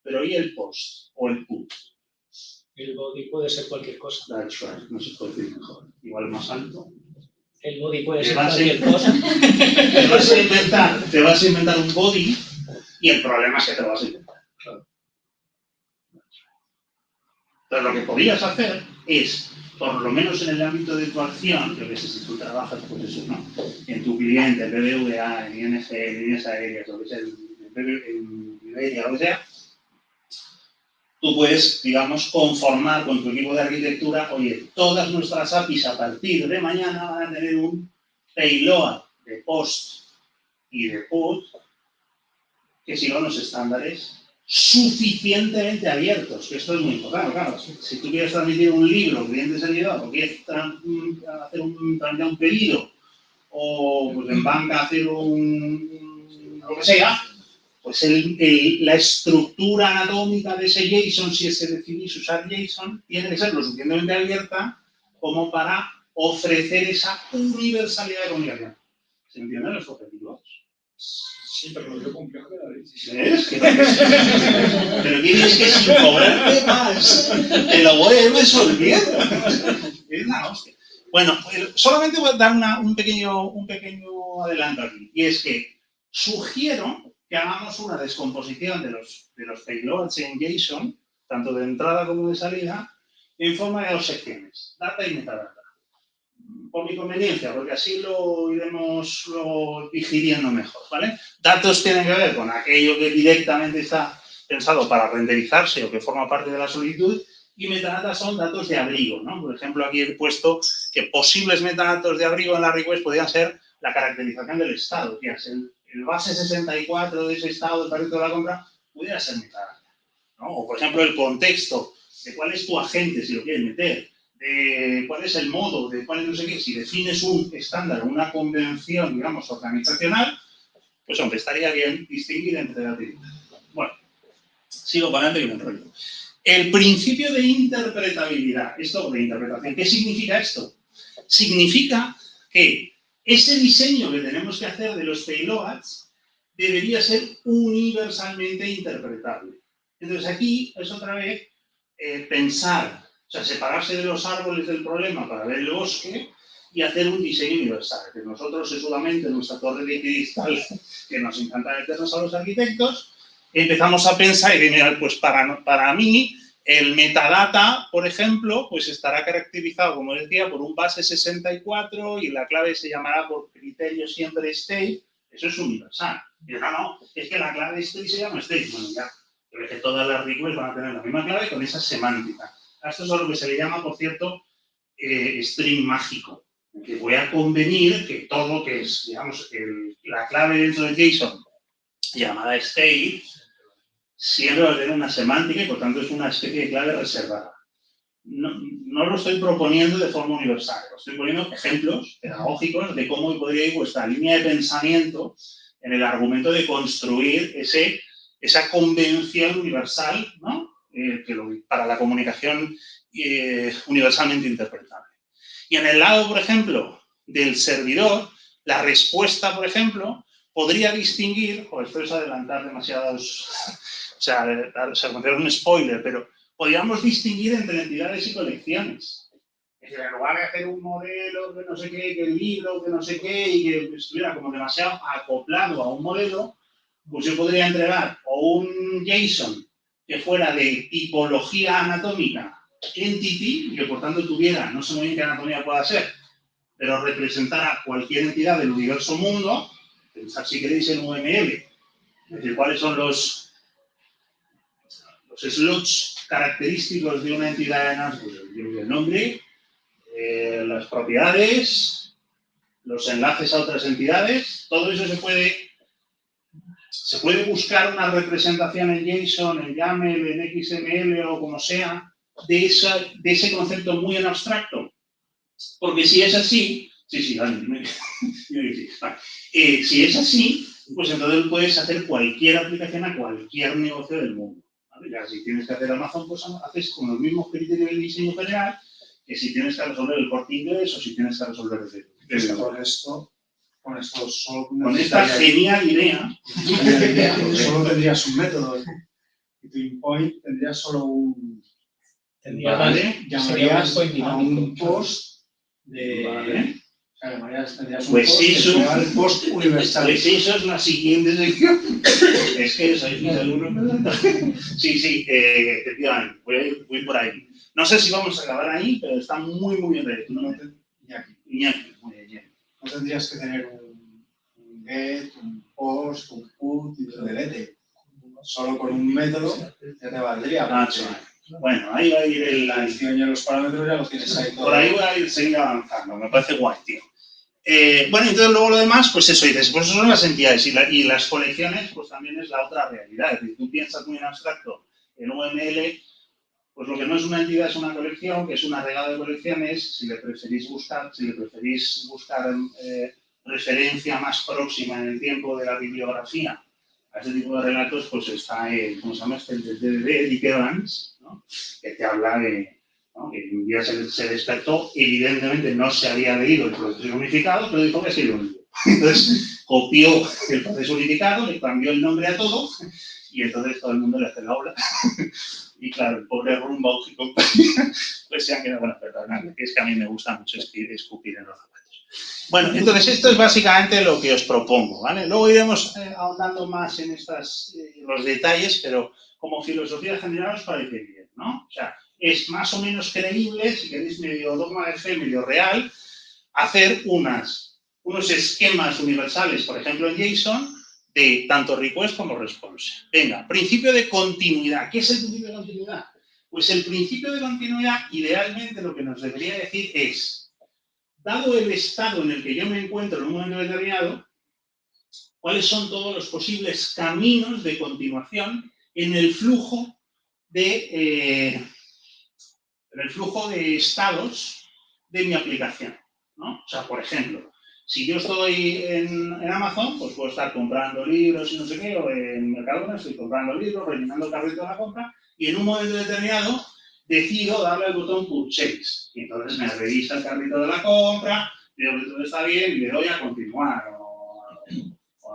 Pero ¿y el post o el put? El body puede ser cualquier cosa. That's right, no se puede decir mejor. Igual más alto. El body puede ser cualquier cosa. Te vas a inventar un body y el problema es que te lo vas a inventar. Claro. Entonces lo que podrías hacer es por lo menos en el ámbito de tu acción, yo que sé, si tú trabajas, pues eso, ¿no? En tu cliente, en BBVA, en ING, en líneas aéreas, lo que sea, en Iberia, lo que sea, tú puedes, digamos, conformar con tu equipo de arquitectura, oye, todas nuestras APIs a partir de mañana van a tener un payload de post y de put que sigan los estándares suficientemente abiertos, que esto es muy importante, claro. Si tú quieres transmitir un libro, cliente-servidor, o quieres hacer un pedido, o pues en banca hacer lo que sea, pues la estructura anatómica de ese JSON, si es que decidís usar JSON, tiene que ser lo suficientemente abierta como para ofrecer esa universalidad de comunicación. ¿Se entienden los objetivos? Sí, pero lo veo complejo de la decisión. ¿Ves? Pero tienes que sin cobrarte más, te lo voy a ir resolviendo. Es una hostia. Bueno, solamente voy a dar un pequeño adelanto aquí. Y es que sugiero que hagamos una descomposición de los payloads en JSON, tanto de entrada como de salida, en forma de 2 secciones, data y metadata. Por mi conveniencia, porque así lo iremos luego digiriendo mejor, ¿vale? Datos tienen que ver con aquello que directamente está pensado para renderizarse o que forma parte de la solicitud, y metadatos son datos de abrigo, ¿no? Por ejemplo, aquí he puesto que posibles metadatos de abrigo en la request podrían ser la caracterización del estado, que es el base 64 de ese estado del carrito de la compra, pudiera ser metadata, ¿no? O, por ejemplo, el contexto de cuál es tu agente, si lo quieres meter, de cuál es el modo, de cuál es no sé qué. Si defines un estándar, una convención, digamos, organizacional, pues hombre, estaría bien distinguir entre data y data. Bueno, sigo para adelante y me enrollo. El principio de interpretabilidad, esto de interpretación, ¿qué significa esto? Significa que ese diseño que tenemos que hacer de los payloads debería ser universalmente interpretable. Entonces aquí es otra vez pensar, o sea, separarse de los árboles del problema para ver el bosque y hacer un diseño universal. Que nosotros, seguramente, en nuestra torre de cristal, que nos encanta meternos a los arquitectos, empezamos a pensar y mira, pues para mí, el metadata, por ejemplo, pues estará caracterizado, como decía, por un base 64 y la clave se llamará por criterio siempre state. Eso es universal. Y no, es que la clave state se llama state. Bueno, ya, pero que todas las requests van a tener la misma clave con esa semántica. A esto es a lo que se le llama, por cierto, string mágico. Que voy a convenir que todo que es, digamos, la clave dentro de JSON llamada state siempre va a tener una semántica y por tanto es una especie de clave reservada. No lo estoy proponiendo de forma universal, lo estoy poniendo ejemplos pedagógicos de cómo podría ir vuestra línea de pensamiento en el argumento de construir esa convención universal, ¿no? Para la comunicación universalmente interpretable. Y en el lado, por ejemplo, del servidor, la respuesta, por ejemplo, podría distinguir, o esto es adelantar demasiados, o sea, considerar un spoiler, pero podríamos distinguir entre entidades y colecciones. Es decir, en lugar de hacer un modelo que no sé qué, que el libro, que no sé qué, y que estuviera como demasiado acoplado a un modelo, pues yo podría entregar o un JSON que fuera de tipología anatómica entity, y que por tanto tuviera, no sé muy bien qué anatomía pueda ser, pero representara cualquier entidad del universo mundo. Pensar si queréis en UML, es decir, cuáles son los slots característicos de una entidad, el nombre, las propiedades, los enlaces a otras entidades, todo eso se puede buscar una representación en JSON, en YAML, en XML o como sea, de ese concepto muy en abstracto. Porque si es así, vale. Si es así, pues entonces puedes hacer cualquier aplicación a cualquier negocio del mundo. ¿Vale? Ya, si tienes que hacer Amazon, pues haces con los mismos criterios de diseño general que si tienes que resolver el Corte Inglés o si tienes que resolver con esta genial idea, solo tendrías un método y tu endpoint tendría solo un. Llamarías a un post de. Vale. O Además, tendrías un Pues post sí, que se llama el post universal. Pues eso es la siguiente sección. Es que sois mis alumnos. Sí, efectivamente, voy por ahí. No sé si vamos a acabar ahí, pero está muy bien reto, ¿no? Iñaki, muy bien. No tendrías que tener un get, un post, un put y un delete. Solo con un método ya te valdría. Bueno, ahí va a ir La edición y los parámetros ya los tienes ahí. Por ahí voy a ir seguir avanzando, me parece guay, tío. Bueno, entonces luego lo demás, pues eso, dices, pues eso son las entidades y las colecciones, pues también es la otra realidad. Es decir, tú piensas muy en abstracto en UML, pues lo que no es una entidad es una colección, que es un agregado de colecciones. Si le preferís buscar referencia más próxima en el tiempo de la bibliografía a este tipo de relatos, pues está el, ¿cómo se llama? El DDD, Eric Evans, ¿no? Que te habla de, ¿no? Que un día se despertó, evidentemente no se había leído el proceso unificado, pero dijo que sí lo unió. Entonces copió el proceso unificado, le cambió el nombre a todo, y entonces todo el mundo le hace la obra. Y claro, el pobre Rumbaugh y compañía, pues se han quedado, bueno, perdonadme, que es que a mí me gusta mucho escupir en los zapatos. Bueno, entonces esto es básicamente lo que os propongo, ¿vale? Luego iremos ahondando más en los detalles, pero como filosofía general os parece bien, ¿no? O sea, es más o menos creíble, si queréis medio dogma de fe, medio real, hacer unos esquemas universales, por ejemplo en JSON, de tanto request como response. Venga, principio de continuidad. ¿Qué es el principio de continuidad? Pues el principio de continuidad, idealmente, lo que nos debería decir es, dado el estado en el que yo me encuentro en un momento determinado, cuáles son todos los posibles caminos de continuación en el flujo de estados de mi aplicación, ¿no? O sea, por ejemplo, si yo estoy en Amazon, pues puedo estar comprando libros y no sé qué, o en Mercadona estoy comprando libros, rellenando el carrito de la compra, y en un momento determinado decido darle al botón Purchase. Y entonces me revisa el carrito de la compra, veo que todo está bien y le doy a continuar o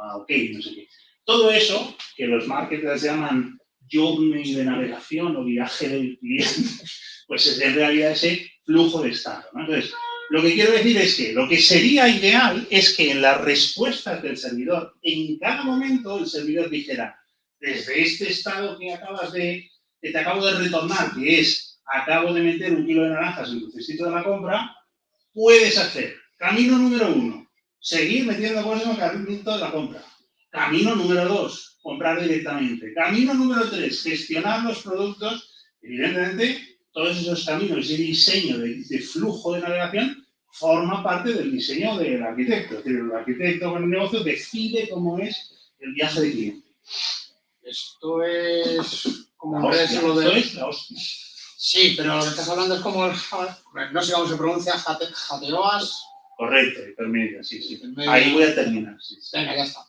a OK, no sé qué. Todo eso, que los marketers llaman journey de navegación o viaje del cliente, pues es en realidad ese flujo de estado, ¿no? Entonces, lo que quiero decir es que lo que sería ideal es que en las respuestas del servidor, en cada momento el servidor dijera, desde este estado que te acabo de retornar, que es, acabo de meter 1 kilo de naranjas en tu cestito de la compra, puedes hacer camino número 1, seguir metiendo cosas en el carrito de la compra. Camino número 2, comprar directamente. Camino número 3, gestionar los productos. Evidentemente, todos esos caminos y diseño de flujo de navegación forma parte del diseño del arquitecto. Es decir, el arquitecto con el negocio decide cómo es el viaje de cliente. Esto es como la hostia, lo de... Esto es la hostia. Sí, pero lo que estás hablando es como el... No sé cómo se pronuncia, Jateoas. Correcto, intermedia, sí. Intermedia. Ahí voy a terminar. Sí. Venga, ya está.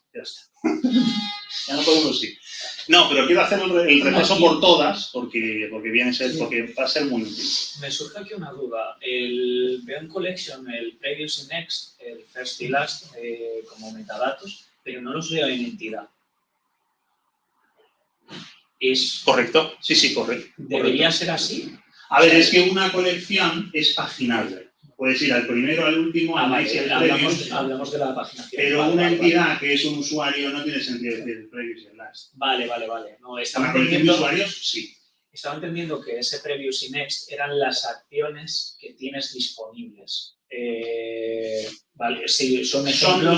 Ya no podemos ir. No, pero quiero hacer el repaso por todas porque va a ser muy útil. Me surge aquí una duda. Veo en Collection el Previous y Next, el First y Last como metadatos, pero no los veo en entidad. ¿Es correcto? Sí, correcto. ¿Debería ser así? A ver, es que una colección es paginable. Puedes ir al primero, al último, al next y al previous. Hablamos de la paginación. Pero una entidad que es un usuario no tiene sentido decir el previous y el last. Vale. No, Una colección de usuarios, sí. Estaba entendiendo que ese previous y next eran las acciones que tienes disponibles. Vale, sí, son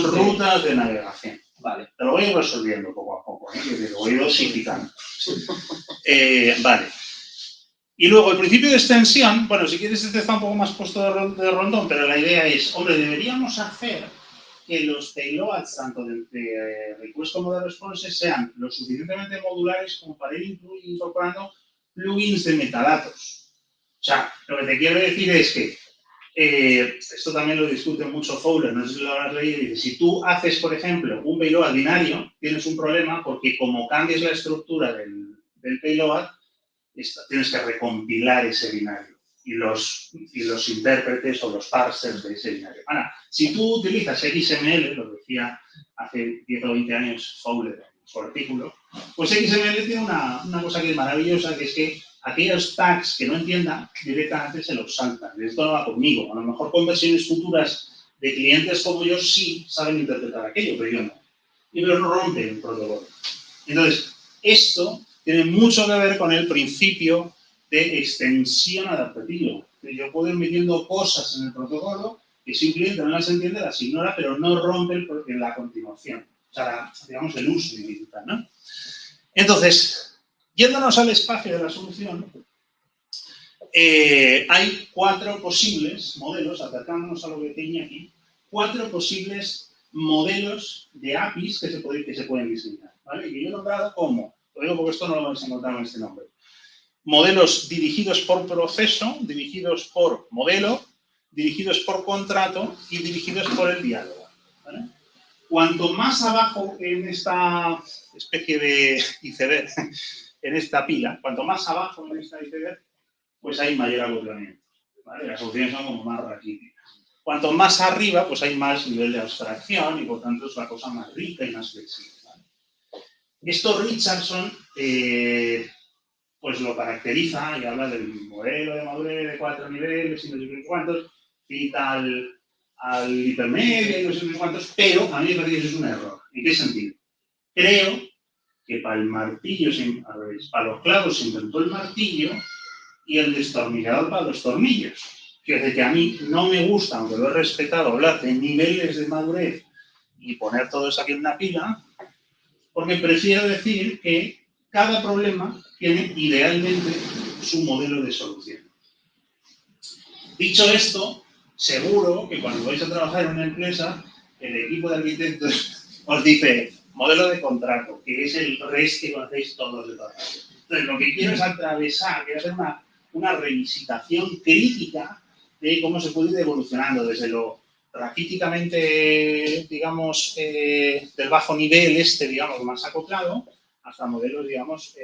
rutas de navegación. Vale. Te lo voy a ir resolviendo poco a poco, te lo voy a ir dosificando. Vale. Y luego el principio de extensión, bueno, si quieres este está un poco más puesto de rondón, pero la idea es, hombre, deberíamos hacer que los payloads, tanto de request como de response, sean lo suficientemente modulares como para ir incorporando plugins de metadatos. O sea, lo que te quiero decir es que esto también lo discute mucho Fowler, no sé si lo habrás leído, y dice, si tú haces, por ejemplo, un payload binario, tienes un problema porque como cambies la estructura del payload, tienes que recompilar ese binario y los intérpretes o los parsers de ese binario. Ahora, si tú utilizas XML, lo decía hace 10 o 20 años Fowler en su artículo, pues XML tiene una cosa que es maravillosa, que es que aquellos tags que no entienda directamente se los saltan. Esto no va conmigo. A lo mejor con versiones futuras de clientes como yo sí saben interpretar aquello, pero yo no. Y pero no rompen el protocolo. Entonces, esto tiene mucho que ver con el principio de extensión adaptativa. Yo puedo ir metiendo cosas en el protocolo que si un cliente no las entiende, las ignora, pero no rompe la continuación. O sea, digamos, el uso digital, ¿no? Entonces, yéndonos al espacio de la solución, hay 4 posibles modelos, acercándonos a lo que tenía aquí, 4 posibles modelos de APIs que se pueden diseñar, ¿vale? Y que yo he nombrado como, lo digo porque esto no lo vais a encontrar en este nombre, modelos dirigidos por proceso, dirigidos por modelo, dirigidos por contrato y dirigidos por el diálogo, ¿vale? Cuanto más abajo en esta especie de iceberg, en esta pila, cuanto más abajo en esta iceberg, pues hay mayor acoplamiento, ¿vale? Las soluciones son como más raquíticas. Cuanto más arriba, pues hay más nivel de abstracción y por tanto es la cosa más rica y más flexible, ¿vale? Esto Richardson pues lo caracteriza y habla del modelo de madurez de 4 niveles y no sé cuántos, cita al hipermedio y no sé cuántos, pero a mí me parece que eso es un error. ¿En qué sentido? Creo que para el martillo, al revés, para los clavos se inventó el martillo y el destornillador para los tornillos. Fíjate que a mí no me gusta, aunque lo he respetado, hablar de niveles de madurez y poner todo eso aquí en una pila, porque prefiero decir que cada problema tiene idealmente su modelo de solución. Dicho esto, seguro que cuando vais a trabajar en una empresa, el equipo de arquitectos os dice modelo de contrato, que es el REST que conocéis todos de todas las. Entonces, lo que quiero es atravesar, quiero hacer una revisitación crítica de cómo se puede ir evolucionando desde lo raquíticamente, digamos, del bajo nivel digamos, más acoplado, hasta modelos, digamos,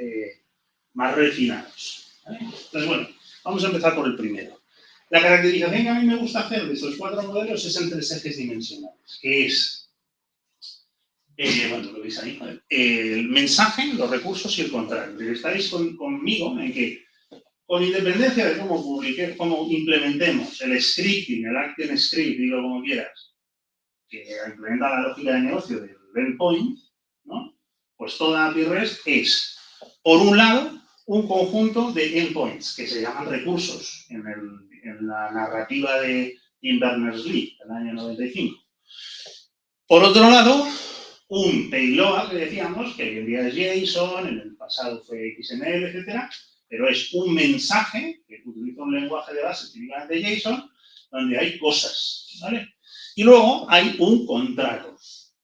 más refinados, ¿vale? Entonces, bueno, vamos a empezar por el primero. La caracterización que a mí me gusta hacer de estos 4 modelos es en 3 ejes dimensionales, que es, bueno, lo veis ahí, ¿vale? El mensaje, los recursos y el contrato. Estáis conmigo en que, con independencia de cómo implementemos el scripting, el Action Script, digo como quieras, que implementa la lógica de negocio del endpoint, ¿no? Pues toda API REST es, por un lado, un conjunto de endpoints, que se llaman recursos en la narrativa de Tim Berners-Lee, del año 95. Por otro lado, un payload, que decíamos, que hoy en día es JSON, en el pasado fue XML, etcétera, pero es un mensaje que utiliza un lenguaje de base típicamente JSON, donde hay cosas, ¿vale? Y luego hay un contrato,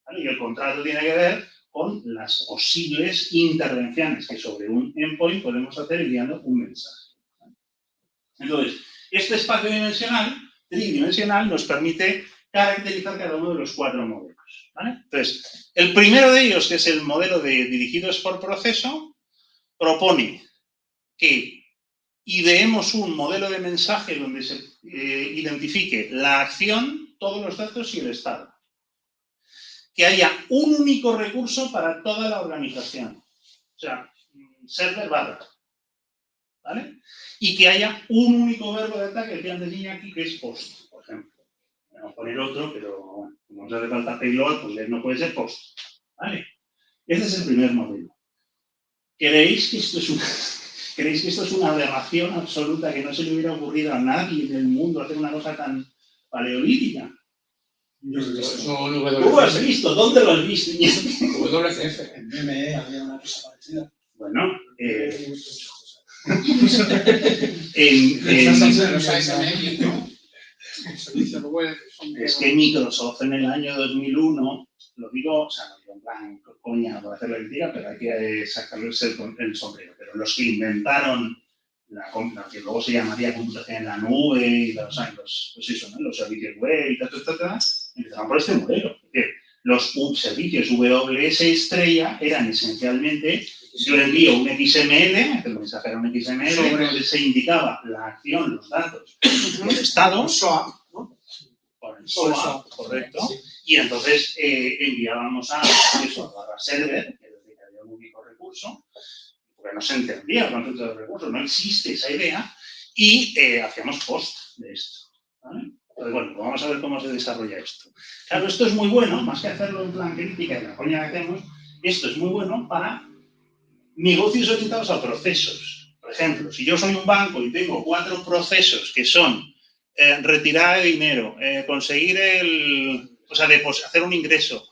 ¿vale? Y el contrato tiene que ver con las posibles intervenciones que sobre un endpoint podemos hacer enviando un mensaje, ¿vale? Entonces, este espacio tridimensional, nos permite caracterizar cada uno de los 4 modelos, ¿vale? Entonces, el primero de ellos, que es el modelo de dirigidos por proceso, propone que ideemos un modelo de mensaje donde se identifique la acción, todos los datos y el estado. Que haya un único recurso para toda la organización. O sea, server barra, ¿vale? Y que haya un único verbo de ataque, que antes tenía aquí, que es post, por ejemplo. Vamos a poner otro, pero bueno, como nos hace falta payload, pues no puede ser post, ¿vale? Este es el primer modelo. ¿Creéis que esto es una aberración absoluta, que no se le hubiera ocurrido a nadie en el mundo hacer una cosa tan paleolítica? ¿Cómo has visto? ¿Dónde lo has visto? WCF. En ME había una cosa parecida. Bueno, es que Microsoft en el año 2001, lo digo, o sea, no en plan coña por hacer la crítica, pero hay que sacarles el sombrero. Pero los que inventaron la que luego se llamaría computación en la nube y los servicios web y tal, empezaron por este modelo. Es decir, los servicios WS estrella eran esencialmente, yo le envío un XML, el mensaje era un XML, donde se indicaba la acción, los datos, los estados, con el SOA, correcto, y entonces enviábamos a barra server, que había un único recurso, porque no se entendía el concepto de recursos, no existe esa idea, y hacíamos post de esto, ¿vale? Entonces, bueno, pues vamos a ver cómo se desarrolla esto. Claro, esto es muy bueno, más que hacerlo en plan crítica y la coña que hacemos, esto es muy bueno para negocios orientados a procesos. Por ejemplo, si yo soy un banco y tengo 4 procesos que son retirada de dinero, conseguir hacer un ingreso,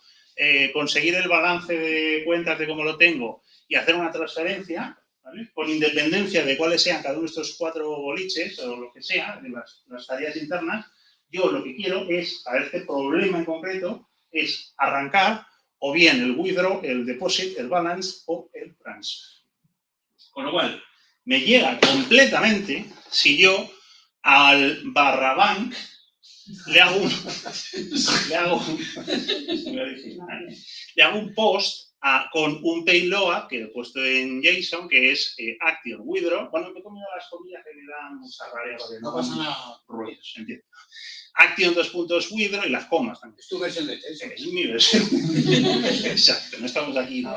conseguir el balance de cuentas de cómo lo tengo y hacer una transferencia, ¿vale? Con independencia de cuáles sean cada uno de estos 4 boliches o lo que sea, de las tareas internas, yo lo que quiero es, para este problema en concreto, es arrancar o bien el withdraw, el deposit, el balance o el transfer. Con lo cual, me llega completamente si yo al /bank le hago un post con un payload que he puesto en JSON, que es action withdraw. Bueno, me he comido las comillas que me dan mucha rabia porque No pasa nada. ruidos, entiendo. Action withdraw y las comas también. Es tu versión de texto. Es mi versión. Exacto, no estamos aquí. ¿no?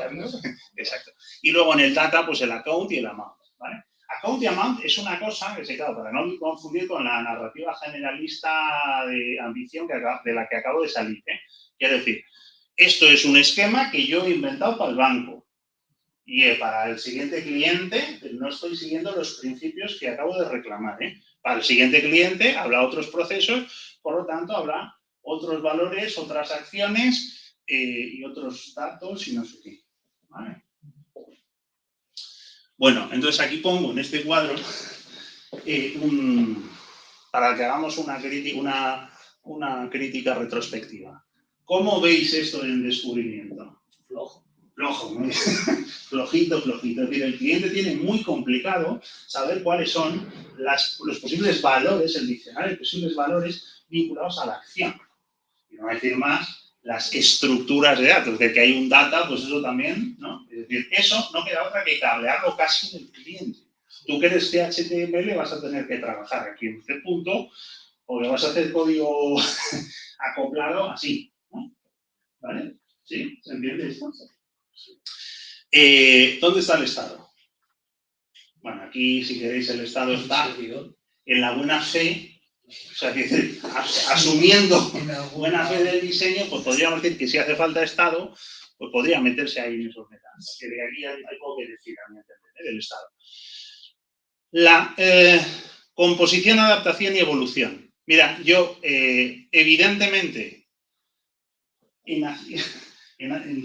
Exacto. Y luego en el data, pues el account y el amount, ¿vale? Account y amount es una cosa que se claro, para no confundir con la narrativa generalista de ambición de la que acabo de salir. Quiero decir, esto es un esquema que yo he inventado para el banco. Y para el siguiente cliente no estoy siguiendo los principios que acabo de reclamar. Para el siguiente cliente habrá otros procesos, por lo tanto habrá otros valores, otras acciones y otros datos y no sé qué. ¿Vale? Bueno, entonces aquí pongo en este cuadro para que hagamos una crítica retrospectiva. ¿Cómo veis esto del descubrimiento? Flojo, muy bien. Flojito. Es decir, el cliente tiene muy complicado saber cuáles son los posibles valores, el diccionario de posibles valores vinculados a la acción. Y no voy a decir más, las estructuras de datos, de que hay un data, pues eso también, ¿no? Es decir, eso no queda otra que cablearlo casi en el cliente. Tú que eres HTML vas a tener que trabajar aquí en este punto, o le vas a hacer código acoplado así, ¿no? ¿Vale? ¿Sí? ¿Se entiende esto? ¿Dónde está el estado? Bueno, aquí, si queréis, el estado está en la buena fe, o sea, que asumiendo buena fe del diseño, pues podríamos decir que si hace falta estado, pues podría meterse ahí en esos mecanismos. Que de aquí hay poco que decir, a mi entender, del estado. La composición, adaptación y evolución. Mira, yo, evidentemente,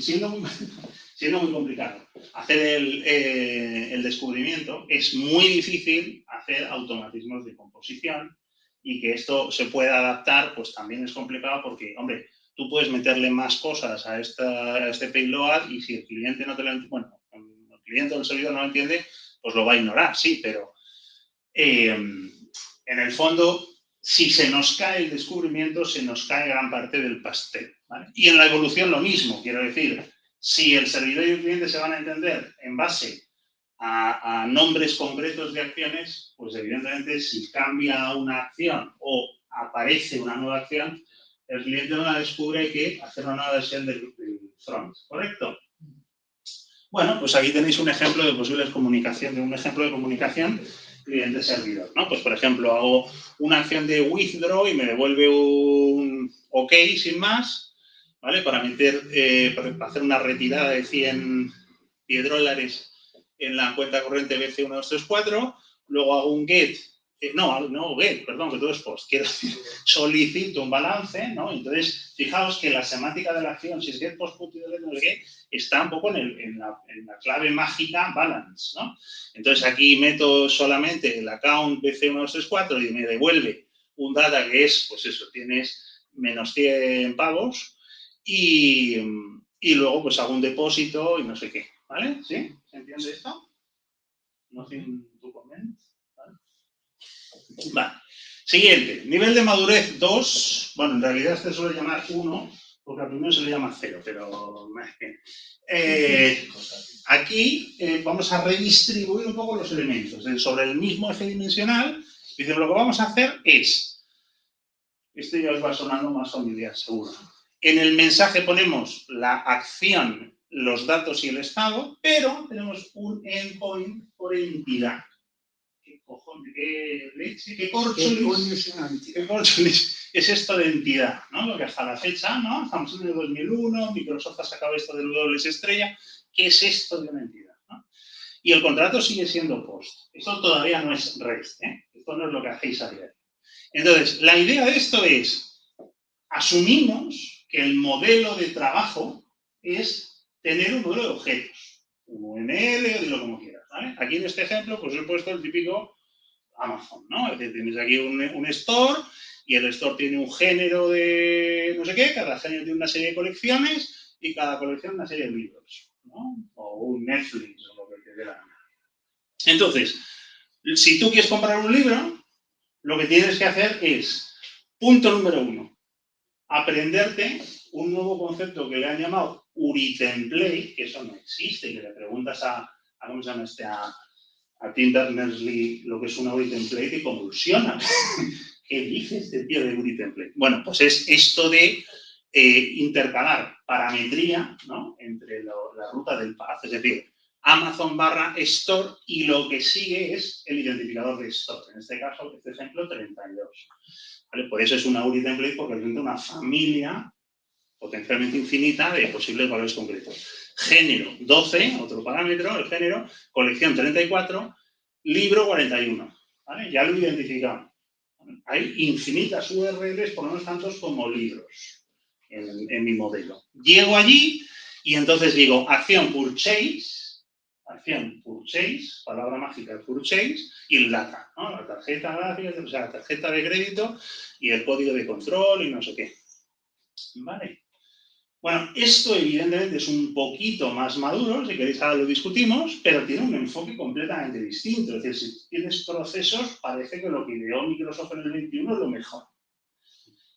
siendo muy complicado hacer el descubrimiento, es muy difícil hacer automatismos de composición y que esto se pueda adaptar, pues también es complicado porque, hombre, tú puedes meterle más cosas a este payload y si el cliente no te lo entiende, bueno, el cliente o el servidor no lo entiende, pues lo va a ignorar, sí, pero en el fondo, si se nos cae el descubrimiento, se nos cae gran parte del pastel, ¿vale? Y en la evolución lo mismo, quiero decir, si el servidor y el cliente se van a entender en base a nombres concretos de acciones, pues evidentemente si cambia una acción o aparece una nueva acción, el cliente no la descubre, hay que hacer una nueva versión del front, ¿correcto? Bueno, pues aquí tenéis un ejemplo de posibles comunicación, cliente-servidor, ¿no? Pues, por ejemplo, hago una acción de withdraw y me devuelve un OK sin más, ¿vale? Para hacer una retirada de $100 en la cuenta corriente BC1234, luego hago un get, perdón, que todo es post, quiero decir, solicito un balance, ¿no? Entonces, fijaos que la semántica de la acción, si es get, post, put y delete, no sé qué, está un poco en la clave mágica balance, ¿no? Entonces, aquí meto solamente el account BC1234 y me devuelve un data que es, pues eso, tienes menos 100 pavos y luego pues hago un depósito y no sé qué, ¿vale? ¿Sí? ¿Se entiende esto? No sin tu comentario. Vale. Siguiente, nivel de madurez 2. Bueno, en realidad se suele llamar 1, porque al primero se le llama 0, pero aquí vamos a redistribuir un poco los elementos. Sobre el mismo eje dimensional, dice, lo que vamos a hacer es, esto ya os va sonando más familiar, seguro. En el mensaje ponemos la acción, los datos y el estado, pero tenemos un endpoint por entidad. ¿Qué cojones? ¿Qué leche? ¿Qué corcholis? es esto de entidad, ¿no? Lo que hasta la fecha, ¿no? Estamos en el 2001, Microsoft ha sacado esto del dobles estrella. ¿Qué es esto de una entidad? ¿No? Y el contrato sigue siendo POST. Esto todavía no es REST, ¿eh? Esto no es lo que hacéis a diario. Entonces, la idea de esto es, asumimos que el modelo de trabajo es tener un modelo de objetos, un UML o dilo como quieras, ¿vale? Aquí en este ejemplo, pues he puesto el típico Amazon, ¿no? Es decir, tienes aquí un store y el store tiene un género de no sé qué, cada género tiene una serie de colecciones y cada colección una serie de libros, ¿no? O un Netflix o lo que te dé la gana. Entonces, si tú quieres comprar un libro, lo que tienes que hacer es, punto número 1, aprenderte un nuevo concepto que le han llamado URI template, que eso no existe, que le preguntas a ¿cómo se llama este? A Tim Berners-Lee lo que es una URI template y convulsiona. ¿Qué dice este tío de URI template? Bueno, pues es esto de intercalar parametría, ¿no? Entre la ruta del path, es decir, Amazon /store y lo que sigue es el identificador de store. En este caso, este ejemplo, 32. ¿Vale? Por eso es una URI template, porque representa una familia potencialmente infinita de posibles valores concretos. Género 12, otro parámetro, el género, colección 34, libro 41. ¿Vale? Ya lo he identificado. Hay infinitas URLs, por lo menos tantos como libros en mi modelo. Llego allí y entonces digo acción purchase, palabra mágica purchase, y el data, ¿no? La tarjeta gráfica, o sea, la tarjeta de crédito y el código de control y no sé qué. ¿Vale? Bueno, esto evidentemente es un poquito más maduro, si queréis ahora lo discutimos, pero tiene un enfoque completamente distinto. Es decir, si tienes procesos, parece que lo que ideó Microsoft en el 21 es lo mejor.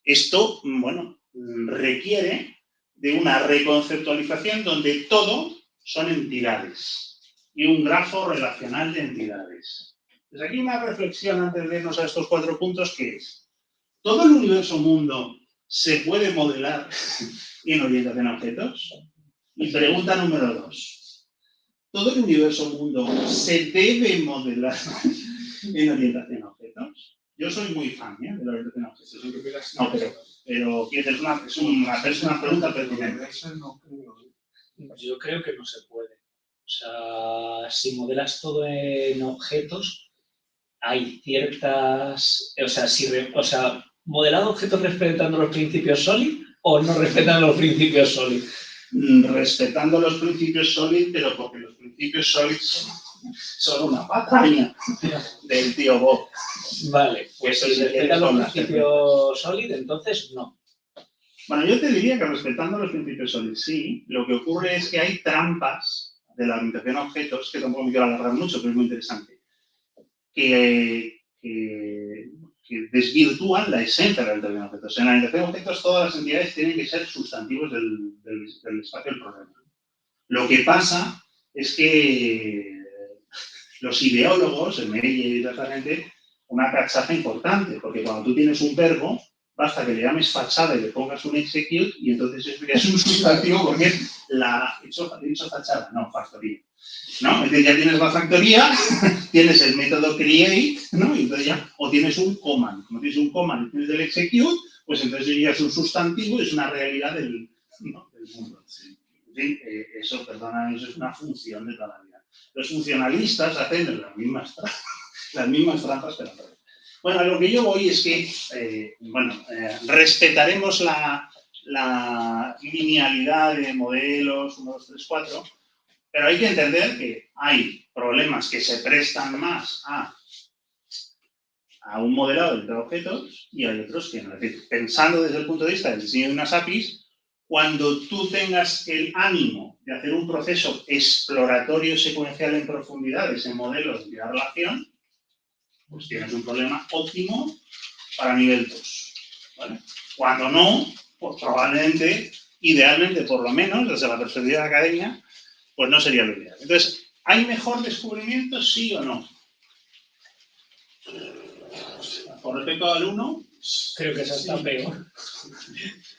Esto, bueno, requiere de una reconceptualización donde todo son entidades y un grafo relacional de entidades. Pues aquí una reflexión antes de irnos a estos 4 puntos, que es, ¿todo el universo mundo se puede modelar en orientación a objetos? Y pregunta número 2. ¿Todo el universo mundo se debe modelar en orientación a objetos? Yo soy muy fan de la orientación a objetos. No, pero es una pregunta pertinente. Yo creo que no se puede. O sea, si modelas todo en objetos, hay ciertas... O sea, modelado objetos respetando los principios SOLID o no respetando los principios SOLID. Respetando los principios SOLID, pero porque los principios SOLID son una patraña del tío Bob. Vale, pues si respetan los principios SOLID, entonces no. Bueno, yo te diría que respetando los principios SOLID sí. Lo que ocurre es que hay trampas de la orientación a objetos, que tampoco me quiero alargar mucho, pero es muy interesante, que desvirtúan la esencia de la orientación a objetos. En la orientación a objetos todas las entidades tienen que ser sustantivos del espacio del problema. Lo que pasa es que los ideólogos, el Meyer y toda esa gente, una cachaza importante, porque cuando tú tienes un verbo, basta que le llames fachada y le pongas un execute y entonces es un sustantivo porque es dicho fachada, no, factoría. ¿No? Entonces ya tienes la factoría, tienes el método create, ¿no? Y entonces ya, o tienes un command. Como tienes un command y tienes el execute, pues entonces ya es un sustantivo, es una realidad del mundo. Eso, perdona, eso es una función de toda la vida. Los funcionalistas hacen las mismas trampas, pero no. Bueno, a lo que yo voy es que, respetaremos la linealidad de modelos 1, 2, 3, 4, pero hay que entender que hay problemas que se prestan más a un modelado entre objetos y hay otros que no. Es decir, pensando desde el punto de vista del diseño de unas APIs, cuando tú tengas el ánimo de hacer un proceso exploratorio secuencial en profundidades en modelos de relación, pues tienes un problema óptimo para nivel 2. ¿Vale? Cuando no, pues probablemente, idealmente por lo menos, desde la perspectiva de la academia, pues no sería lo ideal. Entonces, ¿hay mejor descubrimiento, sí o no? Con respecto al 1, creo que esa está peor.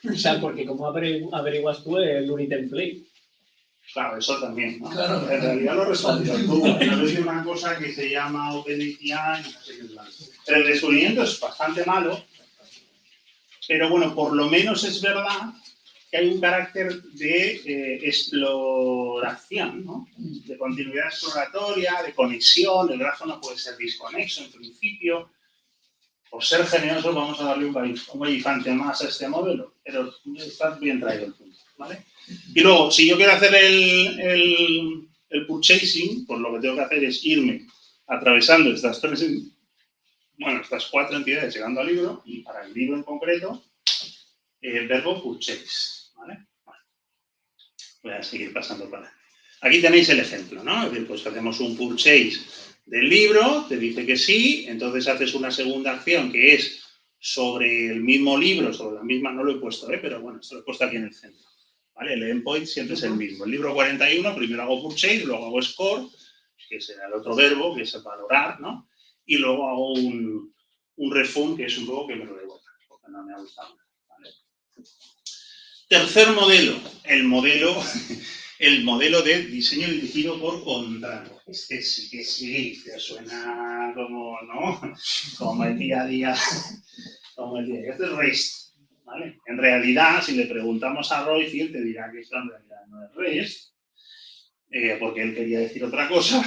O sea, porque como averiguas tú el URI template. Claro, eso también, ¿no? Claro. En realidad lo respondió tú. A través de una cosa que se llama OpenAPI y no sé qué es más. Pero el descubrimiento es bastante malo pero bueno, por lo menos es verdad que hay un carácter de exploración, ¿no? De continuidad exploratoria, de conexión. El grafo no puede ser disconexo en principio. Por ser generosos vamos a darle un gallifante más a este modelo, pero está bien traído el punto, ¿vale? Y luego, si yo quiero hacer el purchasing, pues lo que tengo que hacer es irme atravesando estas cuatro entidades llegando al libro, y para el libro en concreto, el verbo purchase, ¿vale? Bueno, voy a seguir pasando para adelante. Aquí tenéis el ejemplo, ¿no? Es decir, pues hacemos un purchase del libro, te dice que sí, entonces haces una segunda acción que es sobre el mismo libro, sobre la misma, no lo he puesto, pero bueno, esto lo he puesto aquí en el centro, ¿vale? El endpoint siempre es el mismo. El libro 41, primero hago purchase, luego hago score, que será el otro verbo, que es valorar, ¿no? Y luego hago un refund, que es un poco que me lo devuelva, porque no me ha gustado, ¿vale? Tercer modelo, el modelo de diseño dirigido por contrato. Este sí que sí, te suena como, ¿no? Como el día a día. Este es REST, ¿vale? En realidad, si le preguntamos a Royfield, te dirá que esto en realidad no es REST, porque él quería decir otra cosa,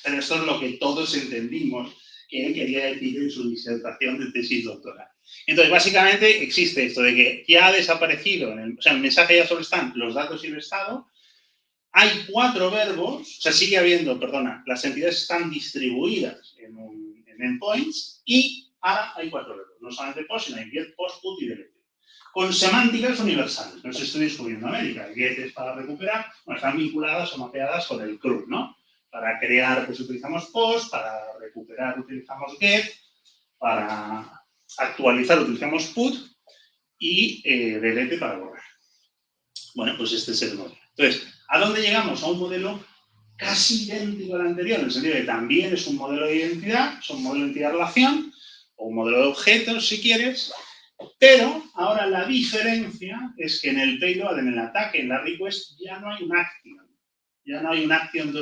pero esto es lo que todos entendimos que él quería decir en su disertación de tesis doctoral. Entonces, básicamente, existe esto de que ya ha desaparecido, el mensaje ya solo están los datos y el estado. Hay 4 verbos, o sea, sigue habiendo, las entidades están distribuidas en endpoints, y ahora hay 4 verbos. No solamente post, sino hay get, post, put y delete. Con semánticas universales. No os estoy descubriendo América. Get es para recuperar, bueno, están vinculadas o mapeadas con el CRUD, ¿no? Para crear, pues utilizamos post, para recuperar utilizamos get, para actualizar utilizamos put, y delete para borrar. Bueno, pues este es el modelo. Entonces, ¿a dónde llegamos? A un modelo casi idéntico al anterior, en el sentido de que también es un modelo de identidad, es un modelo de identidad-relación, o un modelo de objetos, si quieres, pero ahora la diferencia es que en el payload, en el ataque, en la request, ya no hay un action. Ya no hay un action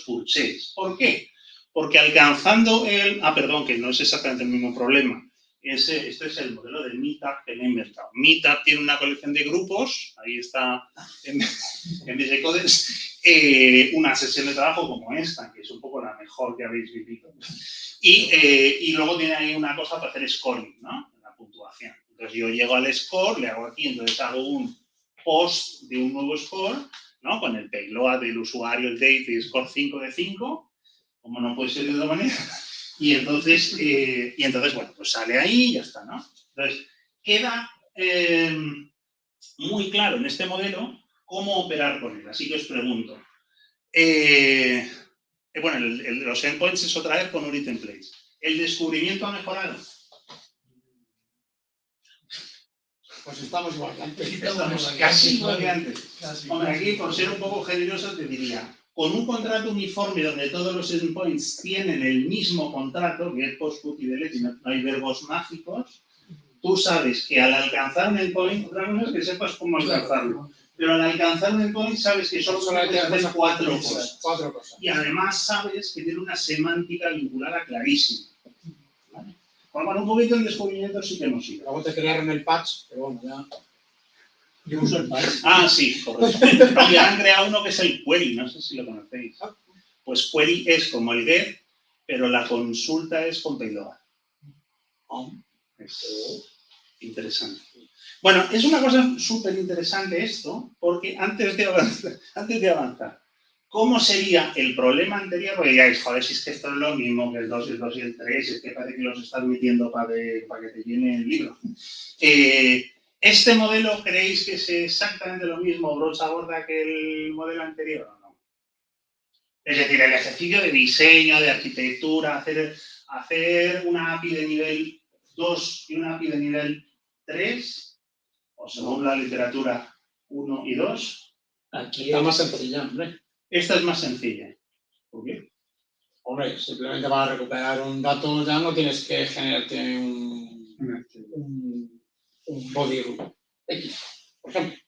purchase. ¿Por qué? Porque alcanzando que no es exactamente el mismo problema. Este es el modelo del Meetup en Embertown. Meetup tiene una colección de grupos, ahí está en BSCodes, una sesión de trabajo como esta, que es un poco la mejor que habéis vivido. Y luego tiene ahí una cosa para hacer scoring, ¿no? La puntuación. Entonces yo llego al score, le hago aquí, entonces hago un post de un nuevo score, ¿no? Con el payload del usuario, el date y score 5 de 5, como no puede ser de otra manera. Y entonces, bueno, pues sale ahí y ya está, ¿no? Entonces, queda muy claro en este modelo cómo operar con él. Así que os pregunto. Los endpoints es otra vez con URI templates. ¿El descubrimiento ha mejorado? Pues estamos igual que antes. Estamos casi igual que antes. Hombre, aquí, por ser un poco generoso, te diría, con un contrato uniforme donde todos los endpoints tienen el mismo contrato, get, post, put y delete, y no hay verbos mágicos, tú sabes que al alcanzar un endpoint, otra cosa es que sepas cómo alcanzarlo, pero al alcanzar un endpoint sabes que solo puedes hacer 4 cosas. 4 cosas. Y además sabes que tiene una semántica vinculada clarísima. ¿Vale? Bueno, un poquito el descubrimiento sí que nos iba. Luego te crearon el patch, pero bueno, ya... Yo uso el patch. Ah, sí, correcto. Y han creado uno que es el query, no sé si lo conocéis. Pues query es como el get, pero la consulta es con payload. Es interesante. Bueno, es una cosa súper interesante esto, porque antes de avanzar, ¿cómo sería el problema anterior? Porque digáis, joder, si es que esto es lo mismo que el 2, el 2 y el 3, es que parece que los estás metiendo para que te llene el libro. ¿Este modelo creéis que es exactamente lo mismo, brocha gorda, que el modelo anterior o no? Es decir, el ejercicio de diseño, de arquitectura, hacer una API de nivel 2 y una API de nivel 3, o según la literatura 1 y 2. Aquí está más sencilla, hombre. Esta es más sencilla. ¿Por qué? Hombre, simplemente para recuperar un dato ya no tienes que generarte un body X, por ejemplo.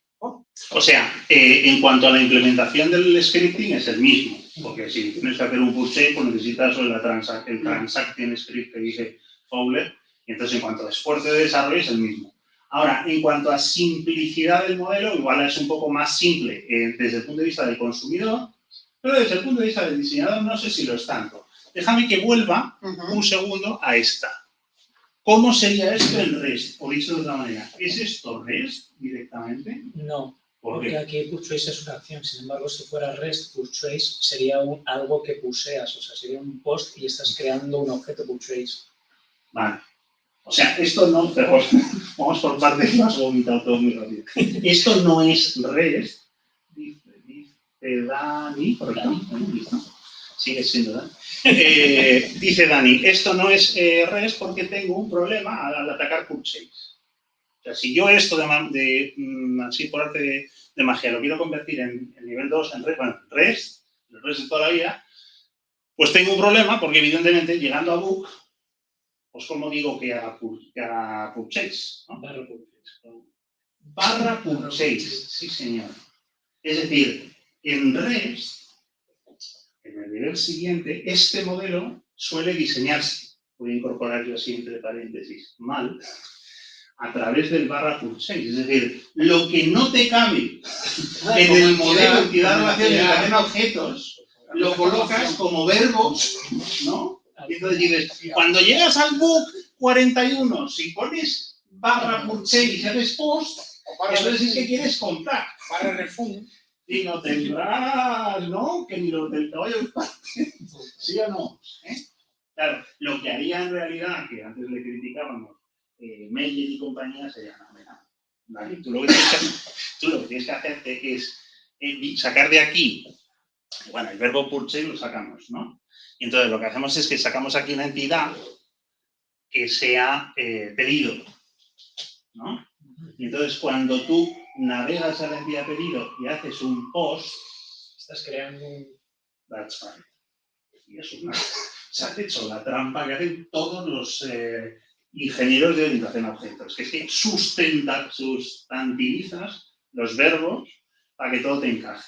O sea, en cuanto a la implementación del scripting es el mismo, porque si tienes que hacer un purchase, pues necesitas el transaction script que dice Fowler, y entonces en cuanto a esfuerzo de desarrollo es el mismo. Ahora, en cuanto a simplicidad del modelo, igual es un poco más simple desde el punto de vista del consumidor, pero desde el punto de vista del diseñador no sé si lo es tanto. Déjame que vuelva un segundo a esta. ¿Cómo sería esto en REST? O dicho de otra manera, ¿es esto REST directamente? No, ¿Por porque qué? aquí push trace es una acción. Sin embargo, si fuera REST, push trace sería algo que puseas, o sea, sería un post y estás creando un objeto push trace. Vale. O sea, esto no, pero vamos por partes, más vomitado todo muy rápido. Esto no es REST, dice Dani, ¿correcto? ¿Listo? Sigue siendo Dani. Dice Dani, esto no es REST porque tengo un problema al atacar purchase. O sea, si yo esto así por arte de magia lo quiero convertir en nivel 2, en REST, el REST de toda la vida, pues tengo un problema porque evidentemente llegando a book, pues como digo que haga purchase, ¿no? Barra purchase, sí señor. Es decir, en REST, en el nivel siguiente, este modelo suele diseñarse, voy a incorporar yo así entre paréntesis, mal, a través del barra purchase. Es decir, lo que no te cabe en el modelo entidad relación de cadena objetos, lo colocas como verbos, ¿no? Y entonces dices, cuando llegas al book 41, si pones barra purchase y haces post, entonces es que quieres comprar. Barra refund. Y no tendrás, ¿no? Que ni los del caballo de parte. ¿Sí o no? Claro, lo que haría en realidad, que antes le criticábamos, Meyer y compañía, sería, no, mira, ¿vale? Tú lo que tienes que hacerte es sacar de aquí, bueno, el verbo purchase lo sacamos, ¿no? Y entonces lo que hacemos es que sacamos aquí una entidad que sea pedido, ¿no? Y entonces cuando tú navegas a la entidad pedido y haces un post, estás creando un... That's right. Y es una... Se ha hecho la trampa que hacen todos los ingenieros de orientación a objetos, que es que sustantivizas los verbos para que todo te encaje.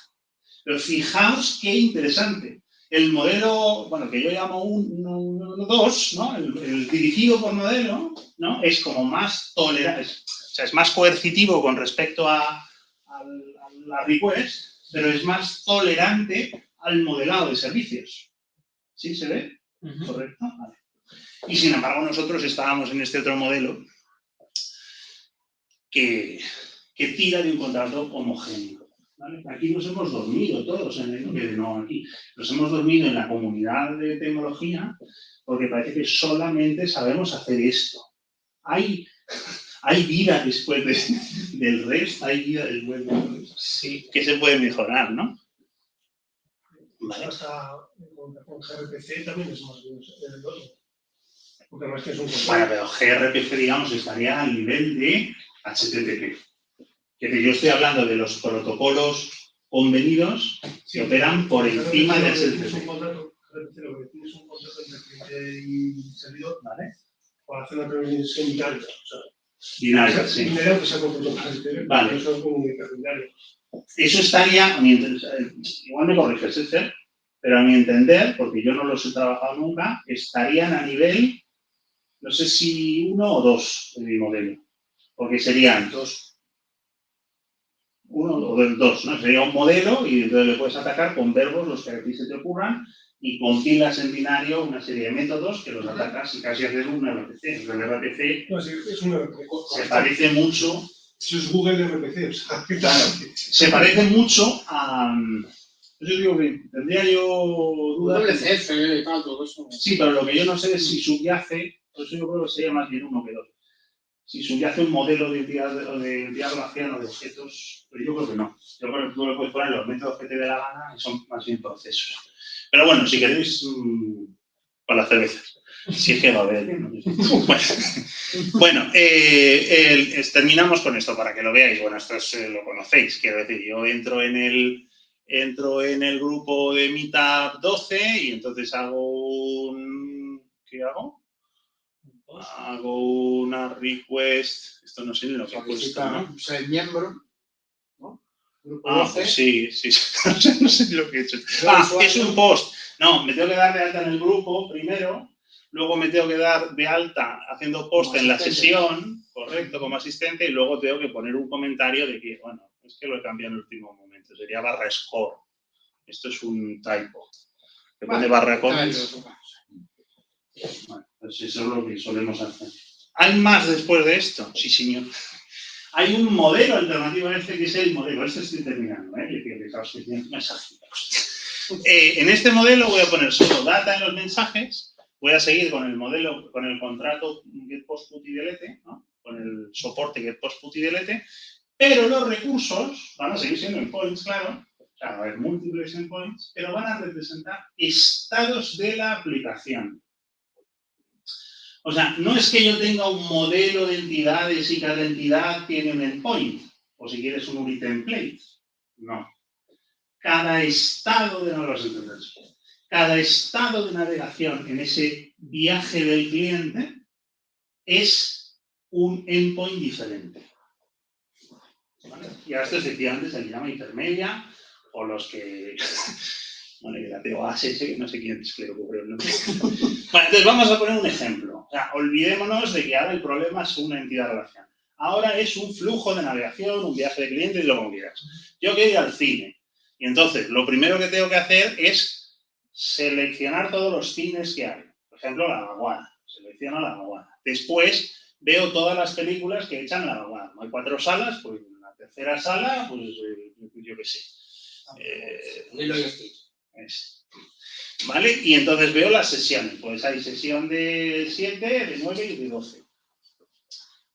Pero fijaos qué interesante. El modelo, bueno, que yo llamo 2, ¿no? El dirigido por modelo, ¿no? Es como más tolerante, o sea, es más coercitivo con respecto a la request, pero es más tolerante al modelado de servicios. ¿Sí se ve? ¿Correcto? Vale. Y sin embargo, nosotros estábamos en este otro modelo que tira de un contrato homogéneo. ¿Vale? Aquí nos hemos dormido todos, nos hemos dormido en la comunidad de tecnología porque parece que solamente sabemos hacer esto. Hay vida después del REST, hay vida después del REST. Sí, que se puede mejorar, ¿no? Vale. Hasta con gRPC también es más bien el 2. Porque además que es un... Bueno, pero gRPC, digamos, estaría al nivel de HTTP. Que yo estoy hablando de los protocolos convenidos que operan por encima del HTTP. gRPC lo que tienes un contrato entre cliente y servidor, ¿vale? Para hacer una transmisión binaria. O sea, binaria, sí. Binaria que sea con HTTP, vale. Eso es comunicación binaria. Eso estaría, igual me corriges, Esther, pero a mi entender, porque yo no los he trabajado nunca, estarían a nivel, no sé si 1 o 2 de mi modelo. Porque serían 1 o 2, ¿no? Sería un modelo y entonces le puedes atacar con verbos los que a ti se te ocurran y compilas en binario una serie de métodos que los atacas y casi haces un RPC. El RPC no, sí, es un RPC. Se parece mucho... Eso es Google RPC. O sea, claro, se parece mucho a... Yo digo que tendría yo dudas... WCF y tal, todo eso. Sí, pero lo que yo no sé es si subyace, por eso yo creo que sería más bien 1 que 2. Si subyace un modelo de entidad relacional o de objetos, pero yo creo que no. Yo creo que tú le puedes poner los métodos que te dé la gana y son más bien procesos. Pero bueno, si queréis, para las cervezas. Si es que va a haber. Bueno, terminamos con esto para que lo veáis. Bueno, esto lo conocéis. Quiero decir, yo entro en el grupo de Meetup 12 y entonces hago un... ¿Qué hago? Hago una request, esto no sé ni lo que ha puesto, ¿no? Ser miembro, ¿no? Pues sí, no sé lo que he hecho. Es un post. No, me tengo que dar de alta en el grupo primero, luego me tengo que dar de alta haciendo post en la sesión, correcto como asistente y luego tengo que poner un comentario de que, bueno, es que lo he cambiado en el último momento. Sería barra score. Esto es un typo. Que pone barra comments. Bueno, pues eso es lo que solemos hacer. ¿Hay más después de esto? Sí, señor. Hay un modelo alternativo a este que es el modelo. Este estoy terminando, ¿eh? Fijaos que tiene mensajes. En este modelo voy a poner solo data en los mensajes. Voy a seguir con el modelo, con el contrato get post put y delete, ¿no? Con el soporte get post put y delete. Pero los recursos van a seguir siendo endpoints, claro. O sea, va a haber múltiples endpoints, pero van a representar estados de la aplicación. O sea, no es que yo tenga un modelo de entidades y cada entidad tiene un endpoint, o si quieres un URI template. No. Cada estado de cada estado de navegación en ese viaje del cliente es un endpoint diferente. ¿Vale? Y a esto efectivamente se le llama intermedia, o los que... Bueno, y la TOASS, no sé quién es que le ocurrió el nombre. Bueno, entonces vamos a poner un ejemplo. O sea, olvidémonos de que ahora el problema es una entidad de relación. Ahora es un flujo de navegación, un viaje de clientes y lo como quieras. Yo quiero ir al cine. Y entonces, lo primero que tengo que hacer es seleccionar todos los cines que hay. Por ejemplo, la vaguada. Selecciono la vaguada. Después, veo todas las películas que echan la vaguada. Hay 4 salas, pues en la tercera sala, pues yo qué sé. ¿Vale? Y entonces veo las sesiones. Pues hay sesión de 7, de 9 y de 12.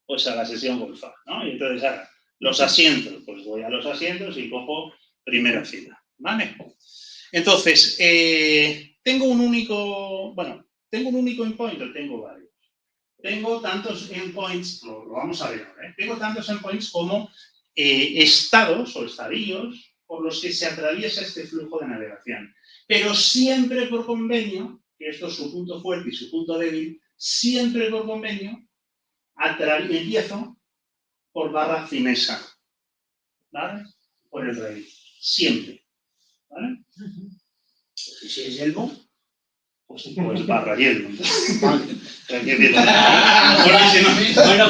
Pues a la sesión golfa, ¿no? Y entonces ahora, los asientos. Pues voy a los asientos y cojo primera fila. ¿Vale? Entonces, tengo un único endpoint o tengo varios. Tengo tantos endpoints, lo vamos a ver ahora, ¿eh? Tengo tantos endpoints como estados o estadios por los que se atraviesa este flujo de navegación. Pero siempre por convenio, que esto es su punto fuerte y su punto débil, siempre por convenio, empiezo por barra finesa, ¿vale? Por el rey. Siempre. ¿Vale? ¿Y si es Yelmo? Pues barra Yelmo.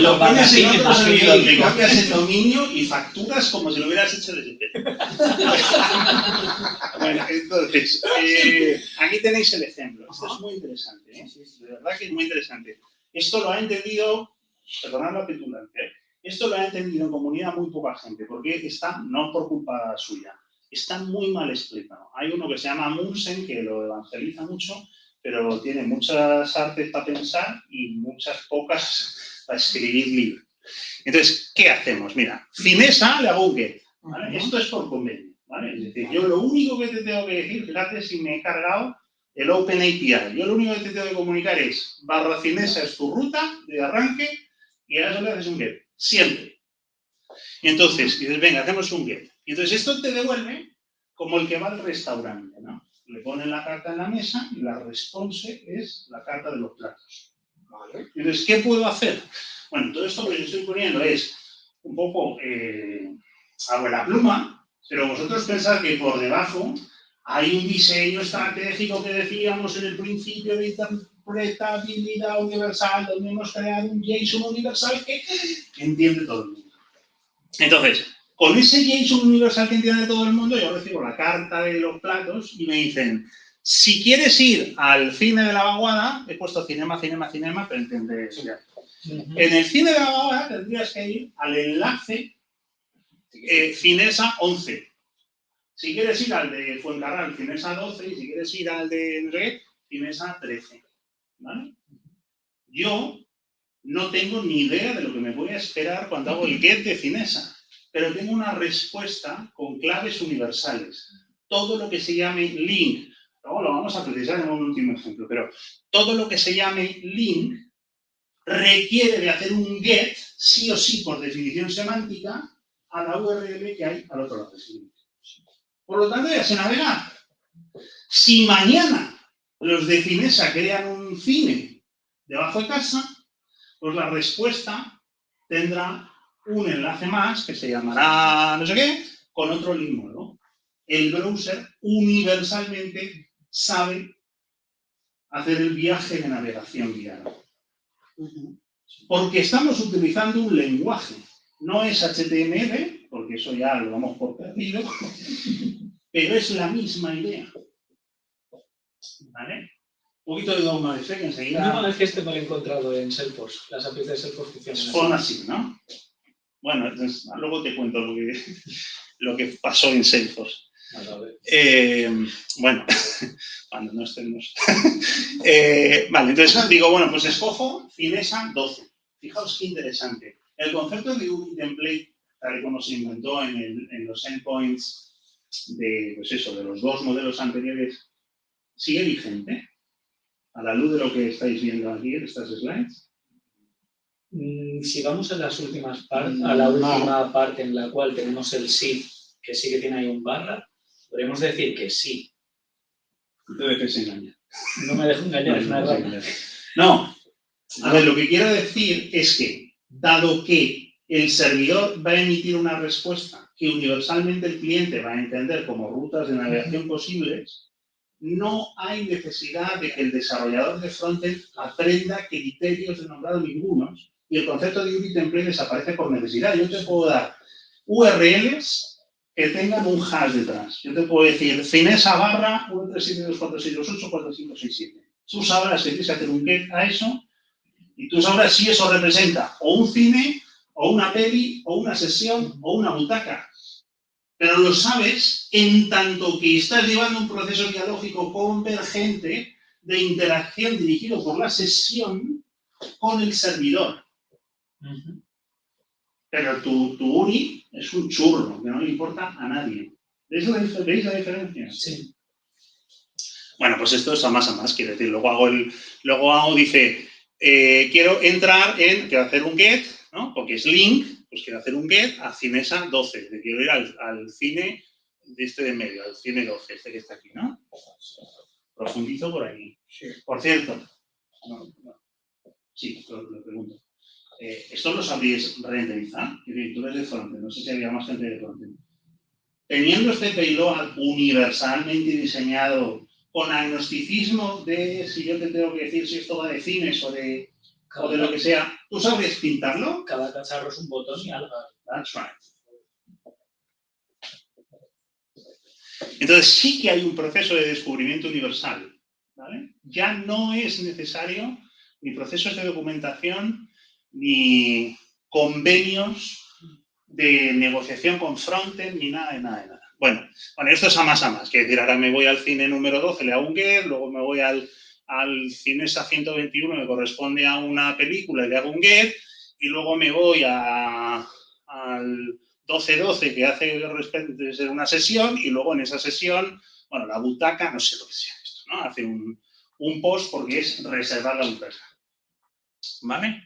Lo pones en otro más servidor, le cambias el dominio y facturas como si lo hubieras hecho desde cero. Bueno, entonces, aquí tenéis el ejemplo. Esto es muy interesante, ¿eh? De verdad que es muy interesante. Esto lo ha entendido, perdonad la petulancia, ¿eh? Esto lo ha entendido en comunidad muy poca gente, porque está, no por culpa suya, está muy mal explicado. Hay uno que se llama Munsen, que lo evangeliza mucho, pero tiene muchas artes para pensar y muchas pocas para escribir libros. Entonces, ¿qué hacemos? Mira, finesa le hago un get, ¿vale? Esto es por convenio, ¿vale? Es decir, yo lo único que te tengo que decir, fíjate si me he cargado el OpenAPI. Yo lo único que te tengo que comunicar es barra finesa es tu ruta de arranque y a eso le haces un get, siempre. Y entonces, dices, venga, hacemos un get. Y entonces esto te devuelve como el que va al restaurante, ¿no? Le ponen la carta en la mesa y la response es la carta de los platos. ¿Vale? Entonces, ¿qué puedo hacer? Bueno, todo esto que yo estoy poniendo es un poco a buena pluma, pero vosotros pensad que por debajo hay un diseño estratégico que decíamos en el principio de interpretabilidad universal, donde hemos creado un JSON universal que entiende todo el mundo. Entonces, con ese JSON universal que entiende todo el mundo, yo recibo la carta de los platos y me dicen, si quieres ir al cine de la vaguada, he puesto cinema, pero entendéis ya. En el cine de la vaguada tendrías que ir al enlace Cinesa 11. Si quieres ir al de Fuencarral, Cinesa 12, y si quieres ir al de Red, Cinesa 13. ¿Vale? Yo no tengo ni idea de lo que me voy a esperar cuando hago el get de Cinesa, pero tengo una respuesta con claves universales. Todo lo que se llame link, luego lo vamos a precisar en un último ejemplo, pero todo lo que se llame link requiere de hacer un get, sí o sí, por definición semántica, a la URL que hay al otro lado del link. Por lo tanto, ya se navega. Si mañana los de Cinesa crean un cine debajo de casa, pues la respuesta tendrá un enlace más que se llamará no sé qué, con otro link nuevo. El browser universalmente sabe hacer el viaje de navegación guiada. Porque estamos utilizando un lenguaje. No es HTML, porque eso ya lo damos por perdido, pero es la misma idea. ¿Vale? Un poquito de dogma de fe que enseguida... No, es que me lo he encontrado en Salesforce. Las APIs de Salesforce funcionan Son así, ¿no? Bueno, entonces, luego te cuento lo que pasó en Salesforce. Bueno, cuando no estemos... vale, entonces digo, bueno, pues escojo Finesa 12. Fijaos qué interesante. El concepto de un template, tal y como se inventó en los endpoints de los dos modelos anteriores, ¿sigue vigente? A la luz de lo que estáis viendo aquí en estas slides. Si vamos a las últimas a la última parte en la cual tenemos el sí, que sí que tiene ahí un barra, podríamos decir que sí. No te dejes engañar. No me dejo engañar, es una rama. No, a ver, lo que quiero decir es que, dado que el servidor va a emitir una respuesta que universalmente el cliente va a entender como rutas de navegación posibles, no hay necesidad de que el desarrollador de frontend aprenda criterios de nombrado ningunos y el concepto de URI template desaparece por necesidad. Yo te puedo dar URLs que tengan un hash detrás. Yo te puedo decir Finesa barra 13724684567. Tú sabrás que tienes que hacer un get a eso y tú sabrás si eso representa o un cine, o una peli, o una sesión, o una butaca. Pero lo sabes en tanto que estás llevando un proceso dialógico convergente de interacción dirigido por la sesión con el servidor. Pero tu URI es un churro que no le importa a nadie. ¿Veis la diferencia? Sí. Bueno, pues esto es a más, quiere decir, luego dice, quiero hacer un get, ¿no? Porque es link, pues quiero hacer un get a Finesa 12, quiero ir al cine de este de medio, al cine 12, este que está aquí, ¿no? Profundizo por aquí. Sí. Por cierto, sí, lo pregunto. ¿Esto lo sabríais renderizar? Tú eres de frontend, no sé si había más gente de frontend. Teniendo este payload universalmente diseñado con agnosticismo de si yo te tengo que decir si esto va de cines o de lo que sea, ¿tú sabrías pintarlo? Cada cacharro es un botón y algo. That's right. Entonces sí que hay un proceso de descubrimiento universal, ¿vale? Ya no es necesario ni procesos de documentación ni convenios de negociación con frontend ni nada. Bueno, esto es a más. Quiere decir, ahora me voy al cine número 12, le hago un get, luego me voy al Cinesa 121, me corresponde a una película y le hago un get, y luego me voy al 1212, que hace de ser una sesión, y luego en esa sesión, la butaca, no sé lo que sea esto, ¿no? Hace un post porque es reservar la butaca. ¿Vale?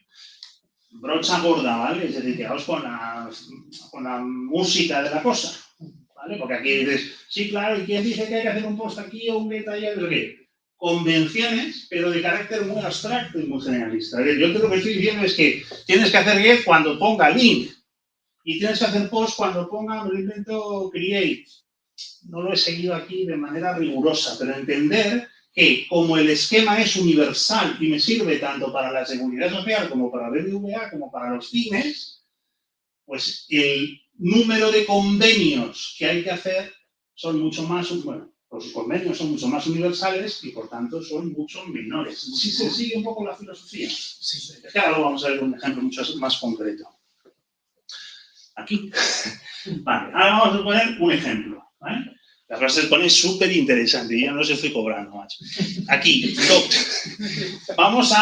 Brocha gorda, ¿vale? Es decir, quedaos con la música de la cosa, ¿vale? Porque aquí dices, sí, claro, ¿y quién dice que hay que hacer un post aquí o un get allá? No sé qué. Convenciones, pero de carácter muy abstracto y muy generalista. Yo lo que estoy diciendo es que tienes que hacer get cuando ponga link y tienes que hacer post cuando ponga, me lo invento, create. No lo he seguido aquí de manera rigurosa, pero entender que como el esquema es universal y me sirve tanto para la seguridad social como para BBVA, como para los cines, pues el número de convenios que hay que hacer son mucho más, los convenios son mucho más universales y por tanto son mucho menores. ¿Sí se sigue un poco la filosofía? Sí. Es que ahora lo vamos a ver un ejemplo mucho más concreto. Aquí. Vale, ahora vamos a poner un ejemplo, ¿vale? La frase se pone súper interesante y ya no os estoy cobrando, macho. Aquí, vamos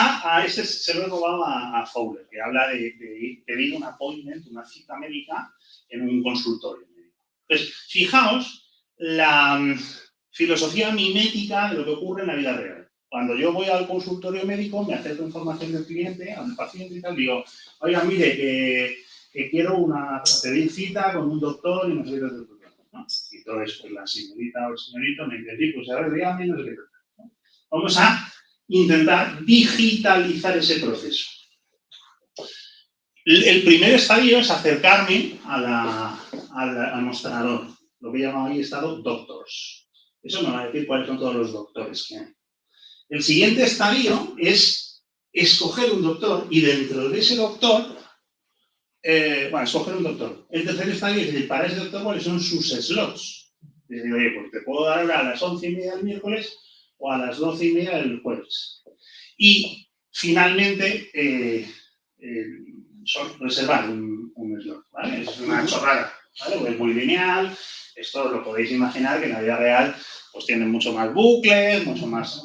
este se lo he robado a Fowler, que habla de pedir un appointment, una cita médica en un consultorio médico. Entonces, fijaos la filosofía mimética de lo que ocurre en la vida real. Cuando yo voy al consultorio médico, me acerco información del cliente, al paciente y tal, digo, oiga, mire, que quiero pedir cita con un doctor y no sé qué doctor. ¿No? Y entonces, pues la señorita o el señorito me dice, pues a ver, dígame, no sé qué. ¿No? Vamos a intentar digitalizar ese proceso. El primer estadio es acercarme al mostrador, lo que llamo ahí estado doctors. Eso me va a decir cuáles son todos los doctores que hay. El siguiente estadio es escoger un doctor y dentro de ese doctor, escoger un doctor. El tercer estadio es decir, para ese doctor, ¿cuáles son sus slots? Es decir, oye, pues te puedo dar ahora a las 11:30 del miércoles o a las 12:30 del jueves. Y finalmente, reservar un slot, ¿vale? Es una chorrada, ¿vale? Pues es muy lineal, esto lo podéis imaginar que en la vida real pues tiene mucho más bucles, mucho más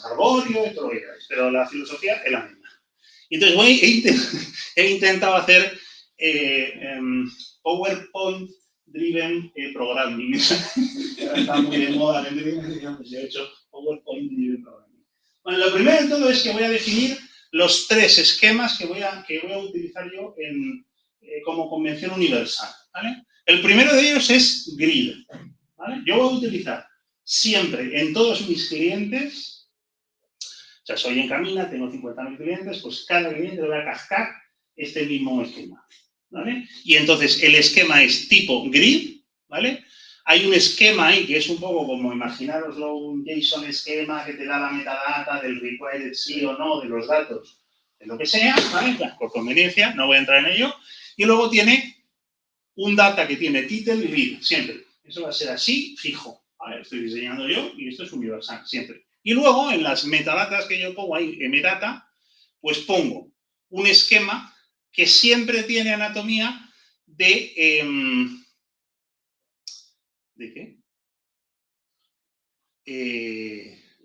arbóreo y todo lo que queráis, pero la filosofía es la misma. Entonces he intentado hacer PowerPoint-driven programming. Está muy de moda, pues he hecho PowerPoint-driven programming. Bueno, lo primero de todo es que voy a definir los 3 esquemas que voy a utilizar yo como convención universal, ¿vale? El primero de ellos es grid, ¿vale? Yo voy a utilizar siempre en todos mis clientes, o sea, soy Encamina, tengo 50.000 clientes, pues cada cliente le voy a cascar este mismo esquema, ¿vale? Y entonces el esquema es tipo grid, ¿vale? Hay un esquema ahí que es un poco como, imaginaroslo, un JSON esquema que te da la metadata del required sí o no de los datos, de lo que sea, ¿vale? Ya, por conveniencia, no voy a entrar en ello. Y luego tiene un data que tiene title y read, siempre. Eso va a ser así, fijo. ¿Vale? Estoy diseñando yo y esto es universal, siempre. Y luego, en las metadatas que yo pongo ahí, en metadata, pues pongo un esquema que siempre tiene anatomía de... ¿de qué?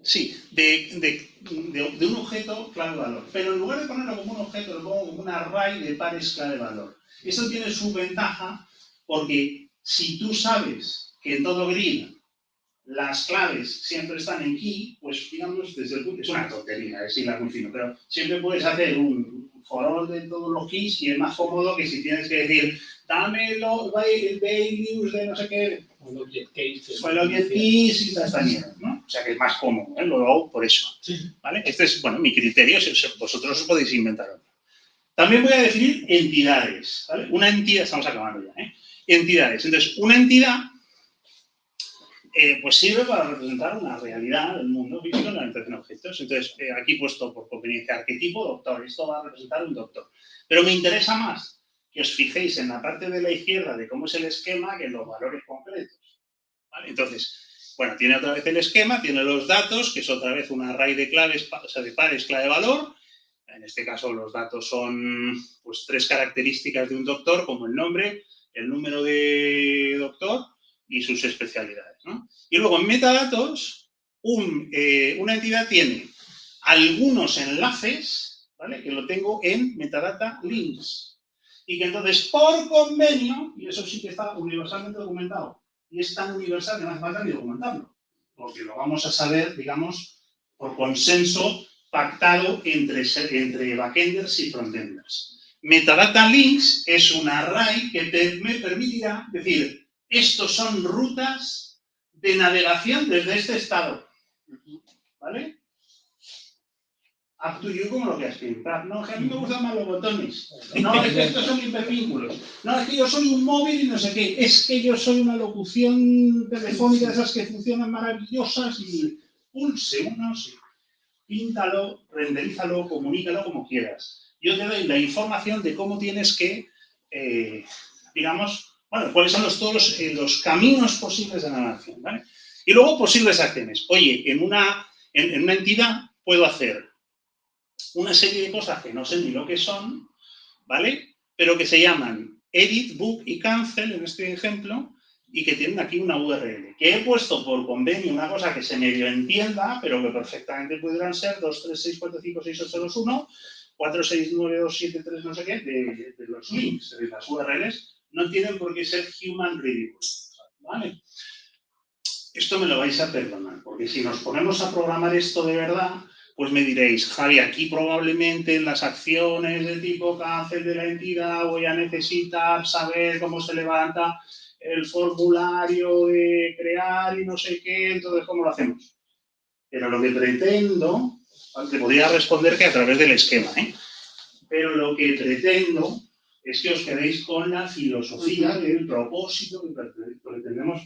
Sí, de un objeto clave-valor. Pero en lugar de ponerlo como un objeto, lo pongo como un array de pares clave-valor. Eso tiene su ventaja porque si tú sabes que en todo grid las claves siempre están en key, pues digamos, desde el punto... Es una tontería, es hilar muy fino, pero siempre puedes hacer un for all de todos los keys y es más cómodo que si tienes que decir dame el values de no sé qué, o el object keys y toda esta mierda, ¿no? O sea que es más cómodo, ¿eh? Lo hago por eso, ¿vale? Este es, bueno, mi criterio, vosotros os podéis inventar otro. También voy a definir entidades, ¿vale? Una entidad, estamos acabando ya, ¿eh? Entidades. Entonces, una entidad pues sirve para representar una realidad del mundo físico en la orientación a objetos. Entonces, aquí he puesto por conveniencia arquetipo, doctor. Esto va a representar un doctor. Pero me interesa más que os fijéis en la parte de la izquierda de cómo es el esquema que en los valores concretos, ¿vale? Entonces, bueno, tiene otra vez el esquema, tiene los datos, que es otra vez un array de claves, o sea, de pares clave-valor. En este caso, los datos son pues 3 características de un doctor, como el nombre, el número de doctor y sus especialidades, ¿no? Y luego en metadatos, una entidad tiene algunos enlaces, ¿vale? Que lo tengo en metadata links. Y que entonces, por convenio, y eso sí que está universalmente documentado, y es tan universal que no hace falta ni documentarlo, porque lo vamos a saber, digamos, por consenso pactado entre backenders y frontenders. Metadata links es un array que me permitirá decir, estos son rutas de navegación desde este estado, ¿vale? Up to you como lo quieras pintar. No, que a mí me gustan más los botones. No, es que estos son hipervínculos. No, es que yo soy un móvil y no sé qué. Es que yo soy una locución telefónica de esas que funcionan maravillosas y pulse uno, sí. Píntalo, renderízalo, comunícalo como quieras. Yo te doy la información de cómo tienes que, digamos, bueno, cuáles son todos los caminos posibles de navegación, ¿vale? Y luego posibles acciones. Oye, en una entidad puedo hacer una serie de cosas que no sé ni lo que son, ¿vale? Pero que se llaman edit, book y cancel, en este ejemplo, y que tienen aquí una URL. Que he puesto por convenio una cosa que se medio entienda, pero que perfectamente pudieran ser 236456821, 46927 no sé qué, de los links, de las URLs, no tienen por qué ser human readable, ¿vale? Esto me lo vais a perdonar, porque si nos ponemos a programar esto de verdad, pues me diréis, Javi, aquí probablemente en las acciones de tipo cancel de la entidad voy a necesitar saber cómo se levanta el formulario de crear y no sé qué, entonces, ¿cómo lo hacemos? Pero lo que pretendo, te podría responder que a través del esquema, ¿eh? Pero lo que pretendo es que os quedéis con la filosofía del propósito que pretendemos.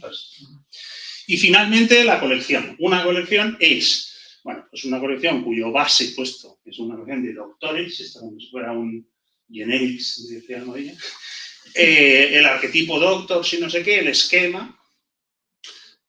Y finalmente, la colección. Una colección es Bueno, pues una colección cuyo base puesto es una colección de doctores, esto como si fuera un generics, decía Almoilla, el arquetipo doctor, si no sé qué, el esquema.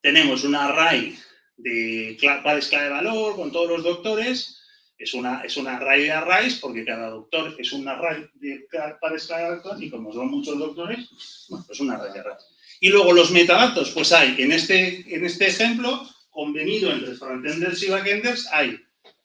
Tenemos un array de pares clave de valor con todos los doctores. Es un array de arrays porque cada doctor es un array de pares clave de valor y como son muchos doctores, bueno, pues un array de arrays. Y luego los metadatos, pues hay en este ejemplo, convenido entre frontenders y backenders, hay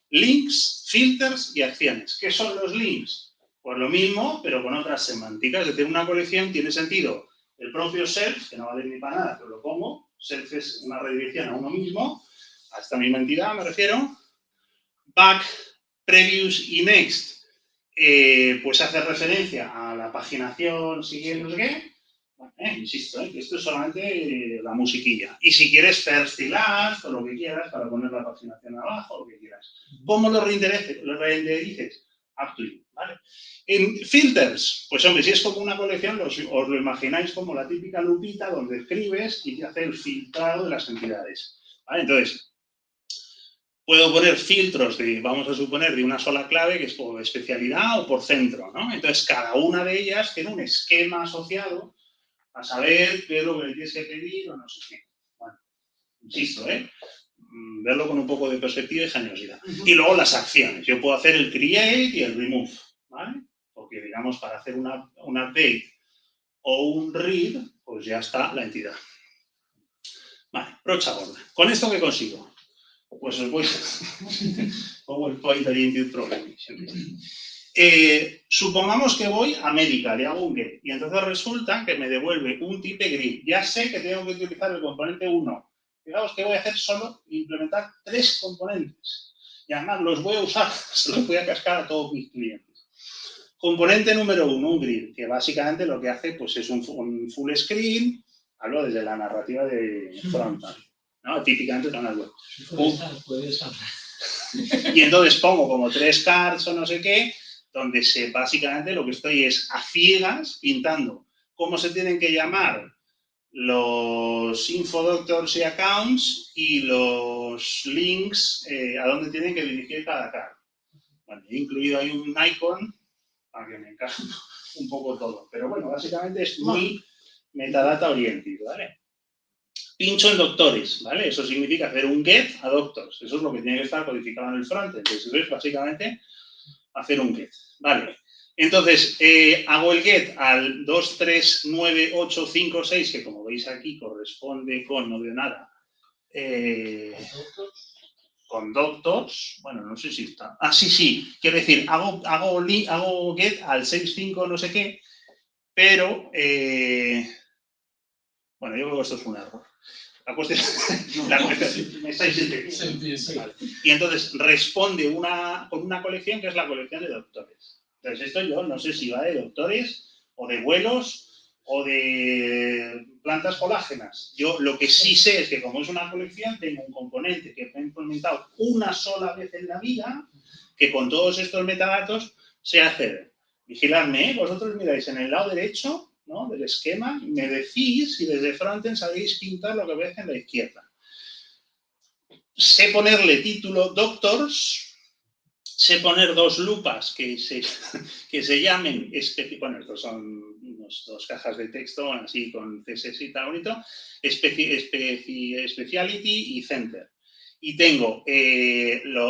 links, filters y acciones. ¿Qué son los links? Pues lo mismo, pero con otras semánticas. Es decir, una colección tiene sentido. El propio self, que no vale ni para nada, pero lo pongo. Self es una redirección a uno mismo, a esta misma entidad me refiero. Back, previous y next, pues hace referencia a la paginación siguiente, no sé qué. Bueno, insisto, que esto es solamente la musiquilla. Y si quieres first y last, o lo que quieras, para poner la paginación abajo, lo que quieras. ¿Cómo lo renderices? Up to you, ¿vale? En filters, pues hombre, si es como una colección, os lo imagináis como la típica lupita donde escribes y te hace el filtrado de las entidades, ¿vale? Entonces, puedo poner filtros de, vamos a suponer, de una sola clave, que es por especialidad o por centro, ¿no? Entonces, cada una de ellas tiene un esquema asociado a saber qué es lo que le tienes que pedir o no sé qué. Bueno, insisto, verlo con un poco de perspectiva y generosidad. Y luego las acciones. Yo puedo hacer el create y el remove, ¿vale? Porque, digamos, para hacer un update o un read, pues ya está la entidad. Vale, brocha gorda. ¿Con esto qué consigo? Pues os voy PowerPoint Oriented Programming. Supongamos que voy a médica, le hago un get, y entonces resulta que me devuelve un type grid. Ya sé que tengo que utilizar el componente 1. Digamos que voy a hacer solo implementar 3 componentes. Y además los voy a usar, se los voy a cascar a todos mis clientes. Componente número 1, un grid, que básicamente lo que hace pues, es un full screen, hablo desde la narrativa de frontend, ¿no? Típicamente son las web. Y entonces pongo como 3 cards o no sé qué, donde básicamente lo que estoy es a ciegas pintando cómo se tienen que llamar los infodoctors y accounts y los links a dónde tienen que dirigir cada card. Bueno, he incluido ahí un icon para que me encaje un poco todo. Pero bueno, básicamente es muy metadata oriented, ¿vale? Pincho en doctores, ¿vale? Eso significa hacer un get a doctors. Eso es lo que tiene que estar codificado en el frontend. Entonces, eso es básicamente hacer un get, ¿vale? Entonces, hago el get al 2, 3, 9, 8, 5, 6, que como veis aquí corresponde con, no veo nada, con doctors. Bueno, no sé si está. Ah, sí. Quiero decir, hago get al 6, 5, no sé qué, pero, bueno, yo creo que esto es un error. La cuestión, me estáis entendiendo. Sí. Vale. Y entonces responde con una colección que es la colección de doctores. Entonces esto yo no sé si va de doctores o de vuelos o de plantas colágenas. Yo lo que sí sé es que como es una colección tengo un componente que he implementado una sola vez en la vida que con todos estos metadatos se hace. Vigiladme, vosotros miráis en el lado derecho, ¿no?, del esquema, y me decís si desde frontend sabéis pintar lo que veis en la izquierda. Sé ponerle título doctors, sé poner 2 lupas que se llamen, bueno, estos son unos 2 cajas de texto, así con CSS y tal bonito, speciality y center. Y tengo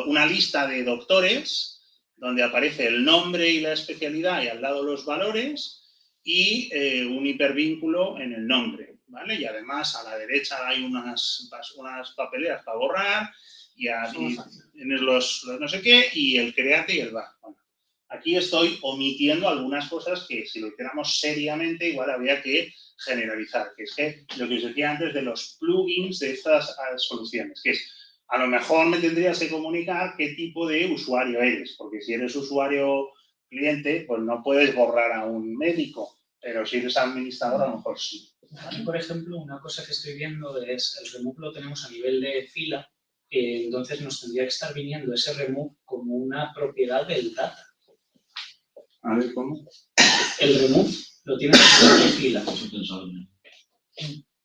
una lista de doctores donde aparece el nombre y la especialidad y al lado los valores, y un hipervínculo en el nombre, ¿vale? Y además a la derecha hay unas papeleras para borrar y tienes los no sé qué y el create y el back. Bueno, aquí estoy omitiendo algunas cosas que si lo hiciéramos seriamente igual habría que generalizar, que es que lo que os decía antes de los plugins de estas soluciones, que es a lo mejor me tendrías que comunicar qué tipo de usuario eres, porque si eres usuario cliente, pues no puedes borrar a un médico. Pero si eres administrador, a lo mejor sí. Aquí, por ejemplo, una cosa que estoy viendo es el remove lo tenemos a nivel de fila, entonces nos tendría que estar viniendo ese remove como una propiedad del data. A ver, ¿cómo? El remove lo tienes a nivel de fila.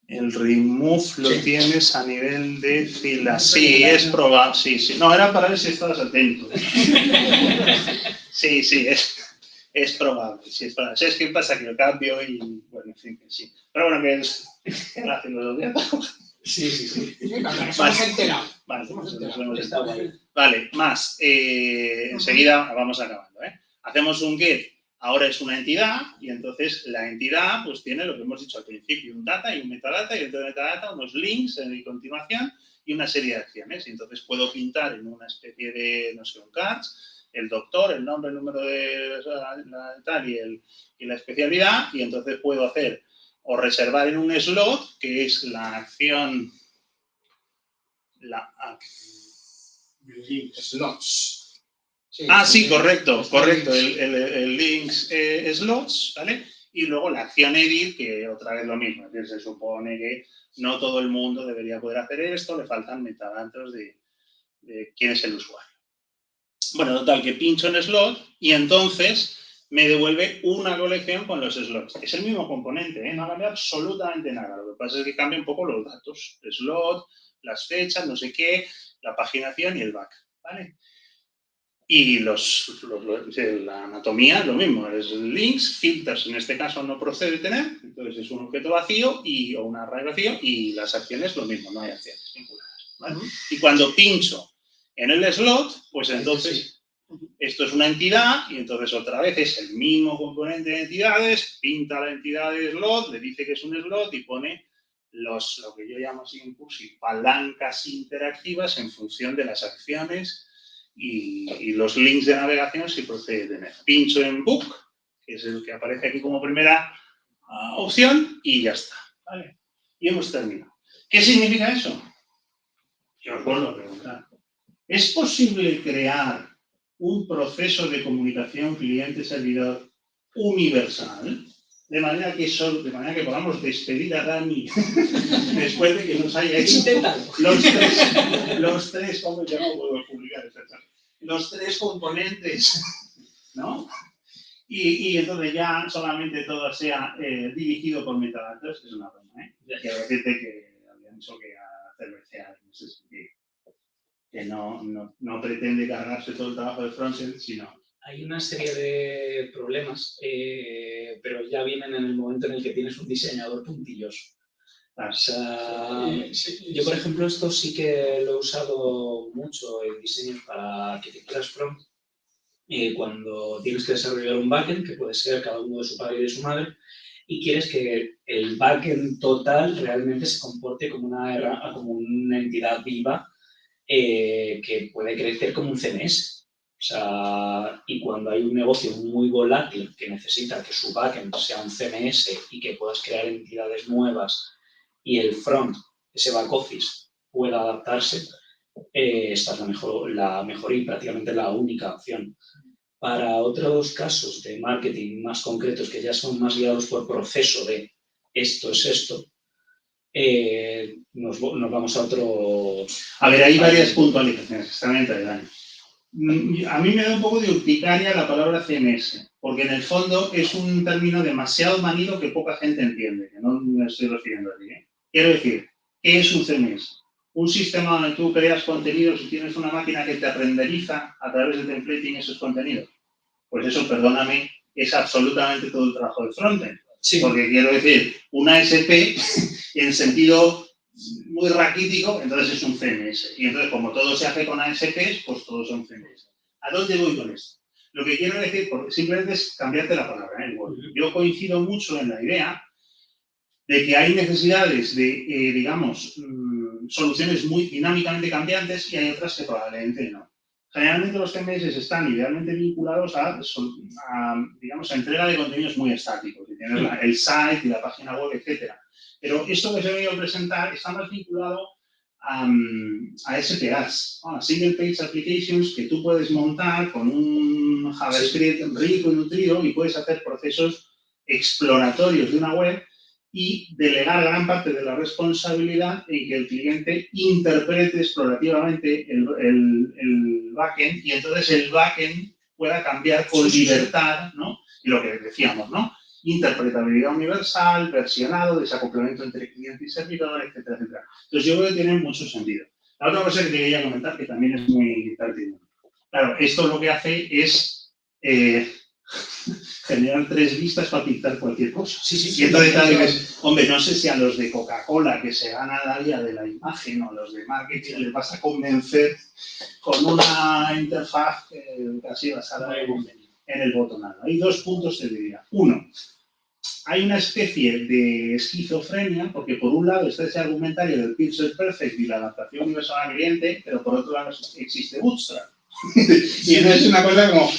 El remove lo tienes a nivel de fila. Sí, es probable. Sí. No, era para ver si estabas atento. Sí, es probable. Sí, es probable. ¿Sabes qué pasa? Que lo cambio y, bueno, en fin, que sí. Pero bueno, que es gracias los días. Sí. Cuando nos hemos enterado. Vale, nos hemos Está guay. Vale, más. Enseguida vamos acabando. Hacemos un get. Ahora es una entidad y entonces la entidad pues tiene lo que hemos dicho al principio, un data y un metadata y dentro de metadata unos links en continuación y una serie de acciones. Y entonces puedo pintar en una especie de, no sé, un cards, el doctor, el nombre, el número de tal y la especialidad y entonces puedo hacer o reservar en un slot, que es la acción, Slots. Sí, correcto. El links slots, ¿vale? Y luego la acción edit, que otra vez lo mismo. Es decir, se supone que no todo el mundo debería poder hacer esto, le faltan metadatos de quién es el usuario. Bueno, total, que pincho en slot y entonces me devuelve una colección con los slots. Es el mismo componente, no cambia absolutamente nada. Lo que pasa es que cambia un poco los datos. Slot, las fechas, no sé qué, la paginación y el back, ¿vale? Y la anatomía es lo mismo, es links, filters, en este caso no procede tener, entonces es un objeto vacío o un array vacío y las acciones lo mismo, no hay acciones vinculadas, ¿vale? Y cuando pincho en el slot, pues entonces esto es una entidad y entonces otra vez es el mismo componente de entidades, pinta la entidad de slot, le dice que es un slot y pone lo que yo llamo así en cursi, palancas interactivas en función de las acciones y los links de navegación si procede tener. Pincho en book, que es el que aparece aquí como primera opción, y ya está. ¿Vale? Y hemos terminado. ¿Qué significa eso? Yo os vuelvo a preguntar. ¿Es posible crear un proceso de comunicación cliente-servidor universal? De manera que podamos despedir a Dani después de que nos haya hecho los tres, como ya no puedo publicar exactamente, los tres componentes, ¿no? Y entonces ya solamente todo sea dirigido por metadatos, que es una broma, ¿eh? Quiero decirte que había mucho que cervecear en ese sentido. Que no pretende cargarse todo el trabajo de frontend, sino... Hay una serie de problemas, pero ya vienen en el momento en el que tienes un diseñador puntilloso. O sea, yo, por ejemplo, esto sí que lo he usado mucho en diseños para arquitecturas front. Cuando tienes que desarrollar un backend, que puede ser cada uno de su padre y de su madre, y quieres que el backend total realmente se comporte como una entidad viva que puede crecer como un CMS. O sea, y cuando hay un negocio muy volátil que necesita que su backend sea un CMS y que puedas crear entidades nuevas y el front, ese back office, pueda adaptarse, esta es la mejor y prácticamente la única opción. Para otros casos de marketing más concretos, que ya son más guiados por proceso de esto es esto, nos vamos a otro... A ver, hay varias puntualizaciones, exactamente, Dani. A mí me da un poco de urticaria la palabra CMS, porque en el fondo es un término demasiado manido que poca gente entiende, que no me estoy refiriendo a ti, ¿eh? Quiero decir, ¿qué es un CMS? Un sistema donde tú creas contenidos y tienes una máquina que te renderiza a través de templating esos contenidos. Pues eso, perdóname, es absolutamente todo el trabajo de frontend. Sí. Porque quiero decir, una ASP en sentido muy raquítico, entonces es un CMS. Y entonces, como todo se hace con ASPs, pues todos son CMS. ¿A dónde voy con esto? Lo que quiero decir, simplemente es cambiarte la palabra, ¿eh? Yo coincido mucho en la idea de que hay necesidades de, digamos, soluciones muy dinámicamente cambiantes y hay otras que probablemente no. Generalmente los CMS están idealmente vinculados a digamos, a entrega de contenidos muy estáticos. Y tienes el site y la página web, etc. Pero esto que se ha venido a presentar está más vinculado a SPAs, a Single Page Applications, que tú puedes montar con un JavaScript rico y nutrido y puedes hacer procesos exploratorios de una web y delegar gran parte de la responsabilidad en que el cliente interprete explorativamente el backend y entonces el backend pueda cambiar con libertad, ¿no? Y lo que decíamos, ¿no? interpretabilidad universal, versionado, desacoplamiento entre cliente y servidor, etcétera, etcétera. Entonces yo creo que tiene mucho sentido. La otra cosa que te quería comentar, que también es muy pertinente. Claro, esto lo que hace es generar 3 vistas para pintar cualquier cosa. Y entonces dices, hombre, no sé si a los de Coca-Cola, que se gana la vida de la imagen, o a los de marketing, les vas a convencer con una interfaz casi basada en el botonado. Hay 2 puntos te diría. Uno, hay una especie de esquizofrenia, porque por un lado está ese argumentario del Pixel Perfect y la adaptación universal al cliente, pero por otro lado existe Bootstrap. Y entonces es una cosa como,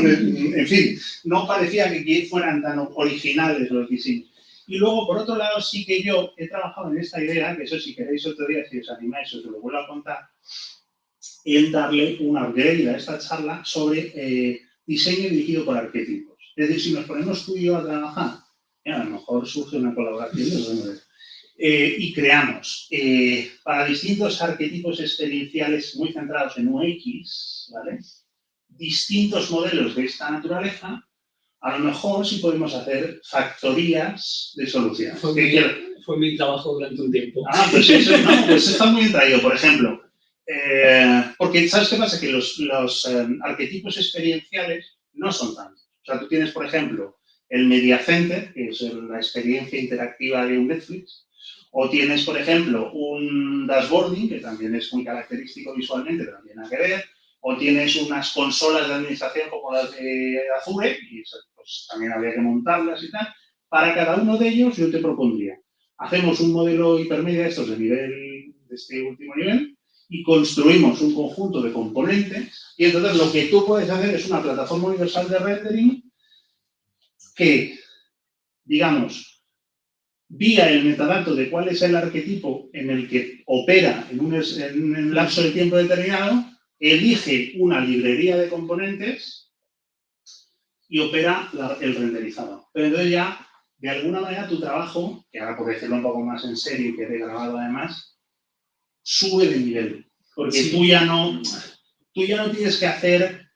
en fin, no parecía que fueran tan originales los diseños. Y luego, por otro lado, sí que yo he trabajado en esta idea, que eso si queréis otro día, si os animáis, os lo vuelvo a contar, en darle un upgrade a esta charla sobre diseño dirigido por arquetipos. Es decir, si nos ponemos tú y yo a trabajar, a lo mejor surge una colaboración y creamos para distintos arquetipos experienciales muy centrados en UX, ¿vale? Distintos modelos de esta naturaleza, a lo mejor sí podemos hacer factorías de soluciones. Fue mi trabajo durante un tiempo. Pues eso, no, pues está muy bien traído. Por ejemplo, porque ¿sabes qué pasa? Que los arquetipos experienciales no son tantos. O sea, tú tienes, por ejemplo, el Media Center, que es la experiencia interactiva de un Netflix, o tienes, por ejemplo, un dashboarding, que también es muy característico visualmente, pero no tiene nada que ver, o tienes unas consolas de administración como las de Azure, y pues, también habría que montarlas y tal. Para cada uno de ellos yo te propondría, hacemos un modelo hipermedia, estos de este último nivel, y construimos un conjunto de componentes, y entonces lo que tú puedes hacer es una plataforma universal de rendering que, digamos, vía el metadato de cuál es el arquetipo en el que opera en un lapso de tiempo determinado, elige una librería de componentes y opera el renderizado. Pero entonces ya, de alguna manera, tu trabajo, que ahora por decirlo un poco más en serio y que he grabado además, sube de nivel. Porque tú ya no tienes que hacer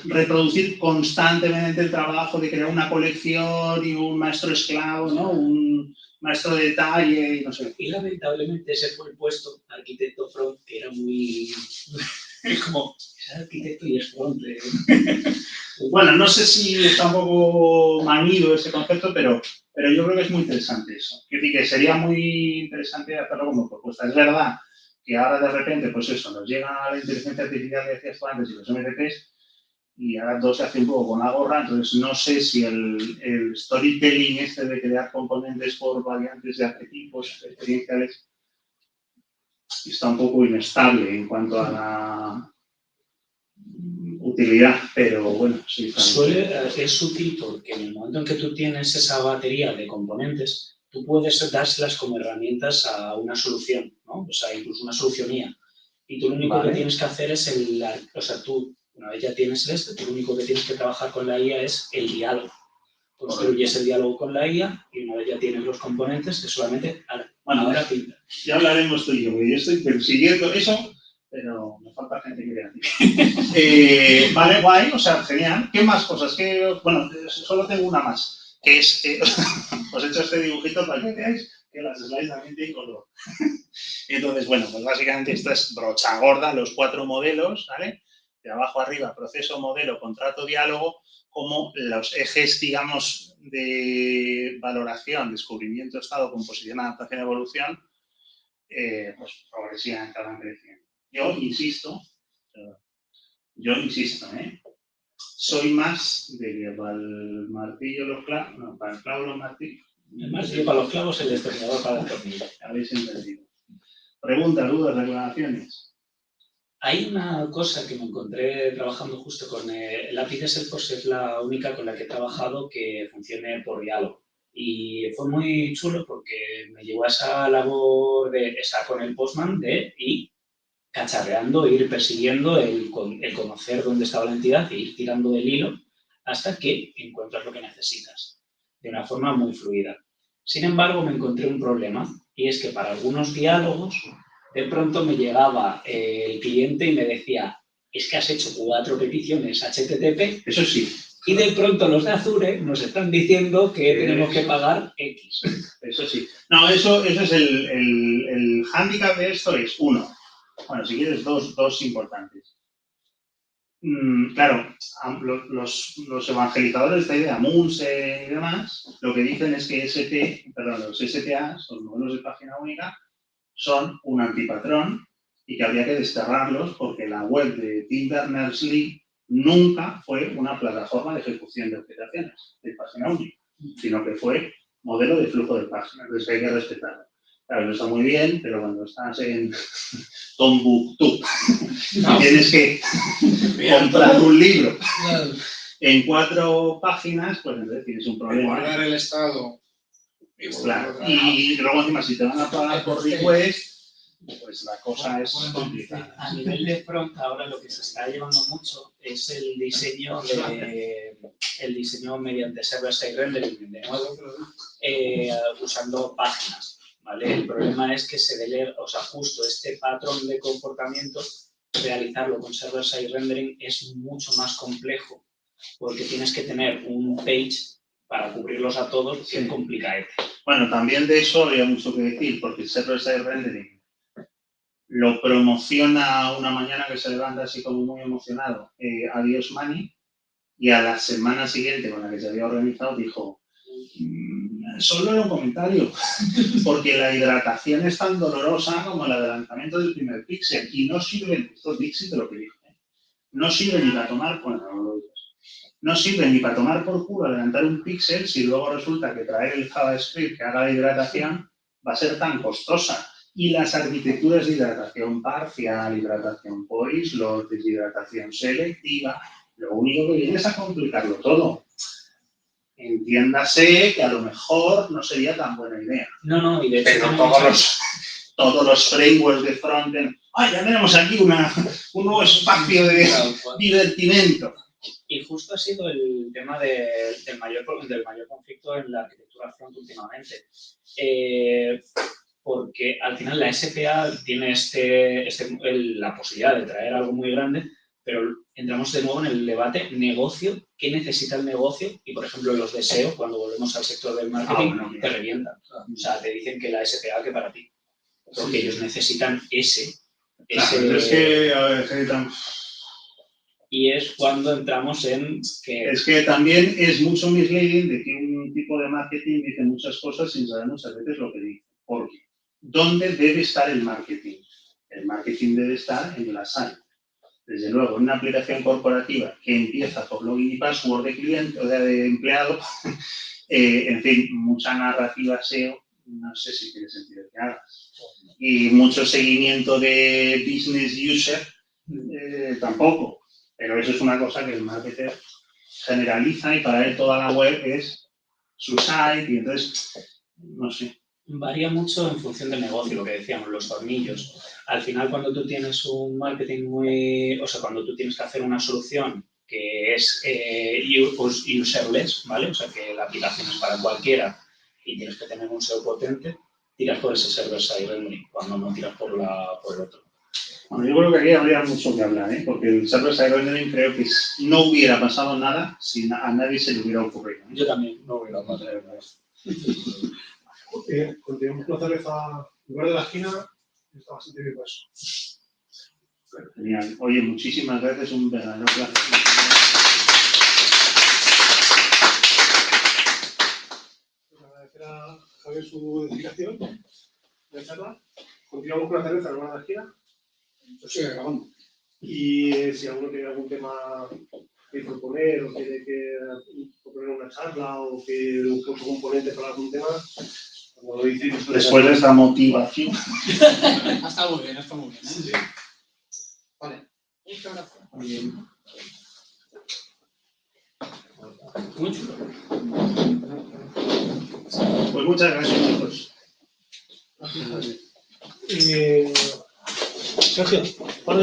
reproducir constantemente el trabajo de crear una colección y un maestro esclavo, ¿no? Un maestro de detalle y no sé. Y lamentablemente ese fue el puesto, arquitecto front, que era muy... como, es arquitecto y es front. Bueno, no sé si está un poco manido ese concepto, pero yo creo que es muy interesante eso. Es decir, que sería muy interesante hacerlo como propuesta. Es verdad que ahora de repente, pues eso, nos llega la inteligencia artificial que decías tú antes y los MVPs, y ahora todo se hace un poco con la gorra, entonces no sé si el storytelling este de crear componentes por variantes de arquetipos experienciales está un poco inestable en cuanto a la utilidad, pero bueno, sí. Es útil porque en el momento en que tú tienes esa batería de componentes, tú puedes dárselas como herramientas a una solución, ¿no? O sea, incluso una solución IA. Y tú lo único que tienes que hacer es tú, una vez ya tienes tú lo único que tienes que trabajar con la IA es el diálogo. Construyes el diálogo con la IA y una vez ya tienes los componentes, que solamente ahora pinta. Ya hablaremos tú y yo, porque yo estoy persiguiendo eso, pero me falta gente creativa. Vale, guay, o sea, genial. ¿Qué más cosas? Bueno, solo tengo una más, que es, os he hecho este dibujito para que veáis que las slides también tienen color. Entonces, bueno, pues básicamente esto es brocha gorda, los 4 modelos, ¿vale? De abajo arriba, proceso, modelo, contrato, diálogo, como los ejes, digamos, de valoración, descubrimiento, estado, composición, adaptación, evolución, pues progresivamente van creciendo. Yo insisto, soy más de que para el martillo los clavos, no, para el clavo los martillos. El martillo para los clavos, el destornillador para el tornillo. Habéis entendido. Preguntas, dudas, reclamaciones. Hay una cosa que me encontré trabajando justo con el API de Salesforce, es la única con la que he trabajado que funcione por diálogo. Y fue muy chulo porque me llevó a esa labor de estar con el Postman de ir cacharreando, ir persiguiendo, el conocer dónde estaba la entidad e ir tirando del hilo hasta que encuentras lo que necesitas, de una forma muy fluida. Sin embargo, me encontré un problema y es que para algunos diálogos de pronto me llegaba el cliente y me decía, es que has hecho 4 peticiones HTTP. Eso sí. Y de pronto los de Azure nos están diciendo que tenemos que pagar X. Eso sí. No, eso es el hándicap de esto es uno. Bueno, si quieres, dos importantes. Claro, los evangelizadores de esta idea, Munse y demás, lo que dicen es que los SPAs, los modelos de página única, son un antipatrón y que habría que desterrarlos porque la web de Tim Berners-Lee nunca fue una plataforma de ejecución de operaciones de página única, sino que fue modelo de flujo de páginas, entonces hay que respetarlo. Claro, eso está muy bien, pero cuando estás en Tombuctú tienes que comprar un libro en 4 páginas, pues entonces tienes un problema. Guardar el estado. Claro. Y luego encima si te van a pagar por request, pues la cosa es complicada. A nivel de front, ahora lo que se está llevando mucho es el diseño mediante server-side rendering, de nuevo, usando páginas. ¿Vale? El problema es que justo este patrón de comportamiento, realizarlo con server-side rendering es mucho más complejo, porque tienes que tener un page para cubrirlos a todos, que es complicado. Bueno, también de eso habría mucho que decir, porque el server-side rendering lo promociona una mañana que se levanta así como muy emocionado, Adiós Mani, y a la semana siguiente con la que se había organizado dijo solo era un comentario, porque la hidratación es tan dolorosa como el adelantamiento del primer píxel y no sirve, esto Dixit de lo que dijo, no sirve ni para tomar, no sirve ni para tomar por culo adelantar un píxel si luego resulta que traer el JavaScript que haga la hidratación va a ser tan costosa. Y las arquitecturas de hidratación parcial, hidratación por islotes, deshidratación selectiva, lo único que viene es a complicarlo todo. Entiéndase que a lo mejor no sería tan buena idea. No, y de hecho... Pero todos los frameworks de frontend, ya tenemos aquí un nuevo espacio de divertimento. Y justo ha sido el tema del mayor conflicto en la arquitectura front últimamente. Porque al final la SPA tiene la posibilidad de traer algo muy grande, pero entramos de nuevo en el debate negocio, qué necesita el negocio, y por ejemplo los de SEO, cuando volvemos al sector del marketing, te revientan. O sea, te dicen que la SPA que para ti, porque ellos necesitan ese. Claro, es que necesitan... Y es cuando entramos en que... Es que también es mucho misleading de que un tipo de marketing dice muchas cosas sin saber muchas veces lo que dice. ¿Por qué? ¿Dónde debe estar el marketing? El marketing debe estar en la SAI. Desde luego, en una aplicación corporativa que empieza por login y password de cliente o de empleado, en fin, mucha narrativa SEO, no sé si tiene sentido que hagas. Y mucho seguimiento de business user, tampoco. Pero eso es una cosa que el marketer generaliza y para él toda la web es su site y entonces, no sé. Varía mucho en función del negocio, lo que decíamos, los tornillos. Al final, cuando tú tienes un marketing cuando tú tienes que hacer una solución que es userless, ¿vale? O sea, que la aplicación es para cualquiera y tienes que tener un SEO potente, tiras por ese server-side rendering, cuando no tiras por el otro. Bueno, yo creo que aquí habría mucho que hablar, porque el server-side rendering creo que no hubiera pasado nada si a nadie se le hubiera ocurrido. Yo también no hubiera pasado nada. Continuamos con la cerveza en lugar de la esquina, está bastante bien eso. Genial. Oye, muchísimas gracias, un verdadero placer. Pues agradecer a Javier su dedicación de charla. Continuamos con la cerveza en lugar de la esquina. Yo sigue grabando. Y si alguno tiene algún tema que proponer o quiere proponer una charla o que busque otro componente para algún tema, como lo dice, Después de esta motivación. Ha estado muy bien, ¿eh? Sí. Vale. Muchas gracias. Muy bien. Muy chulo. Pues muchas gracias, chicos. Sergio, ¿para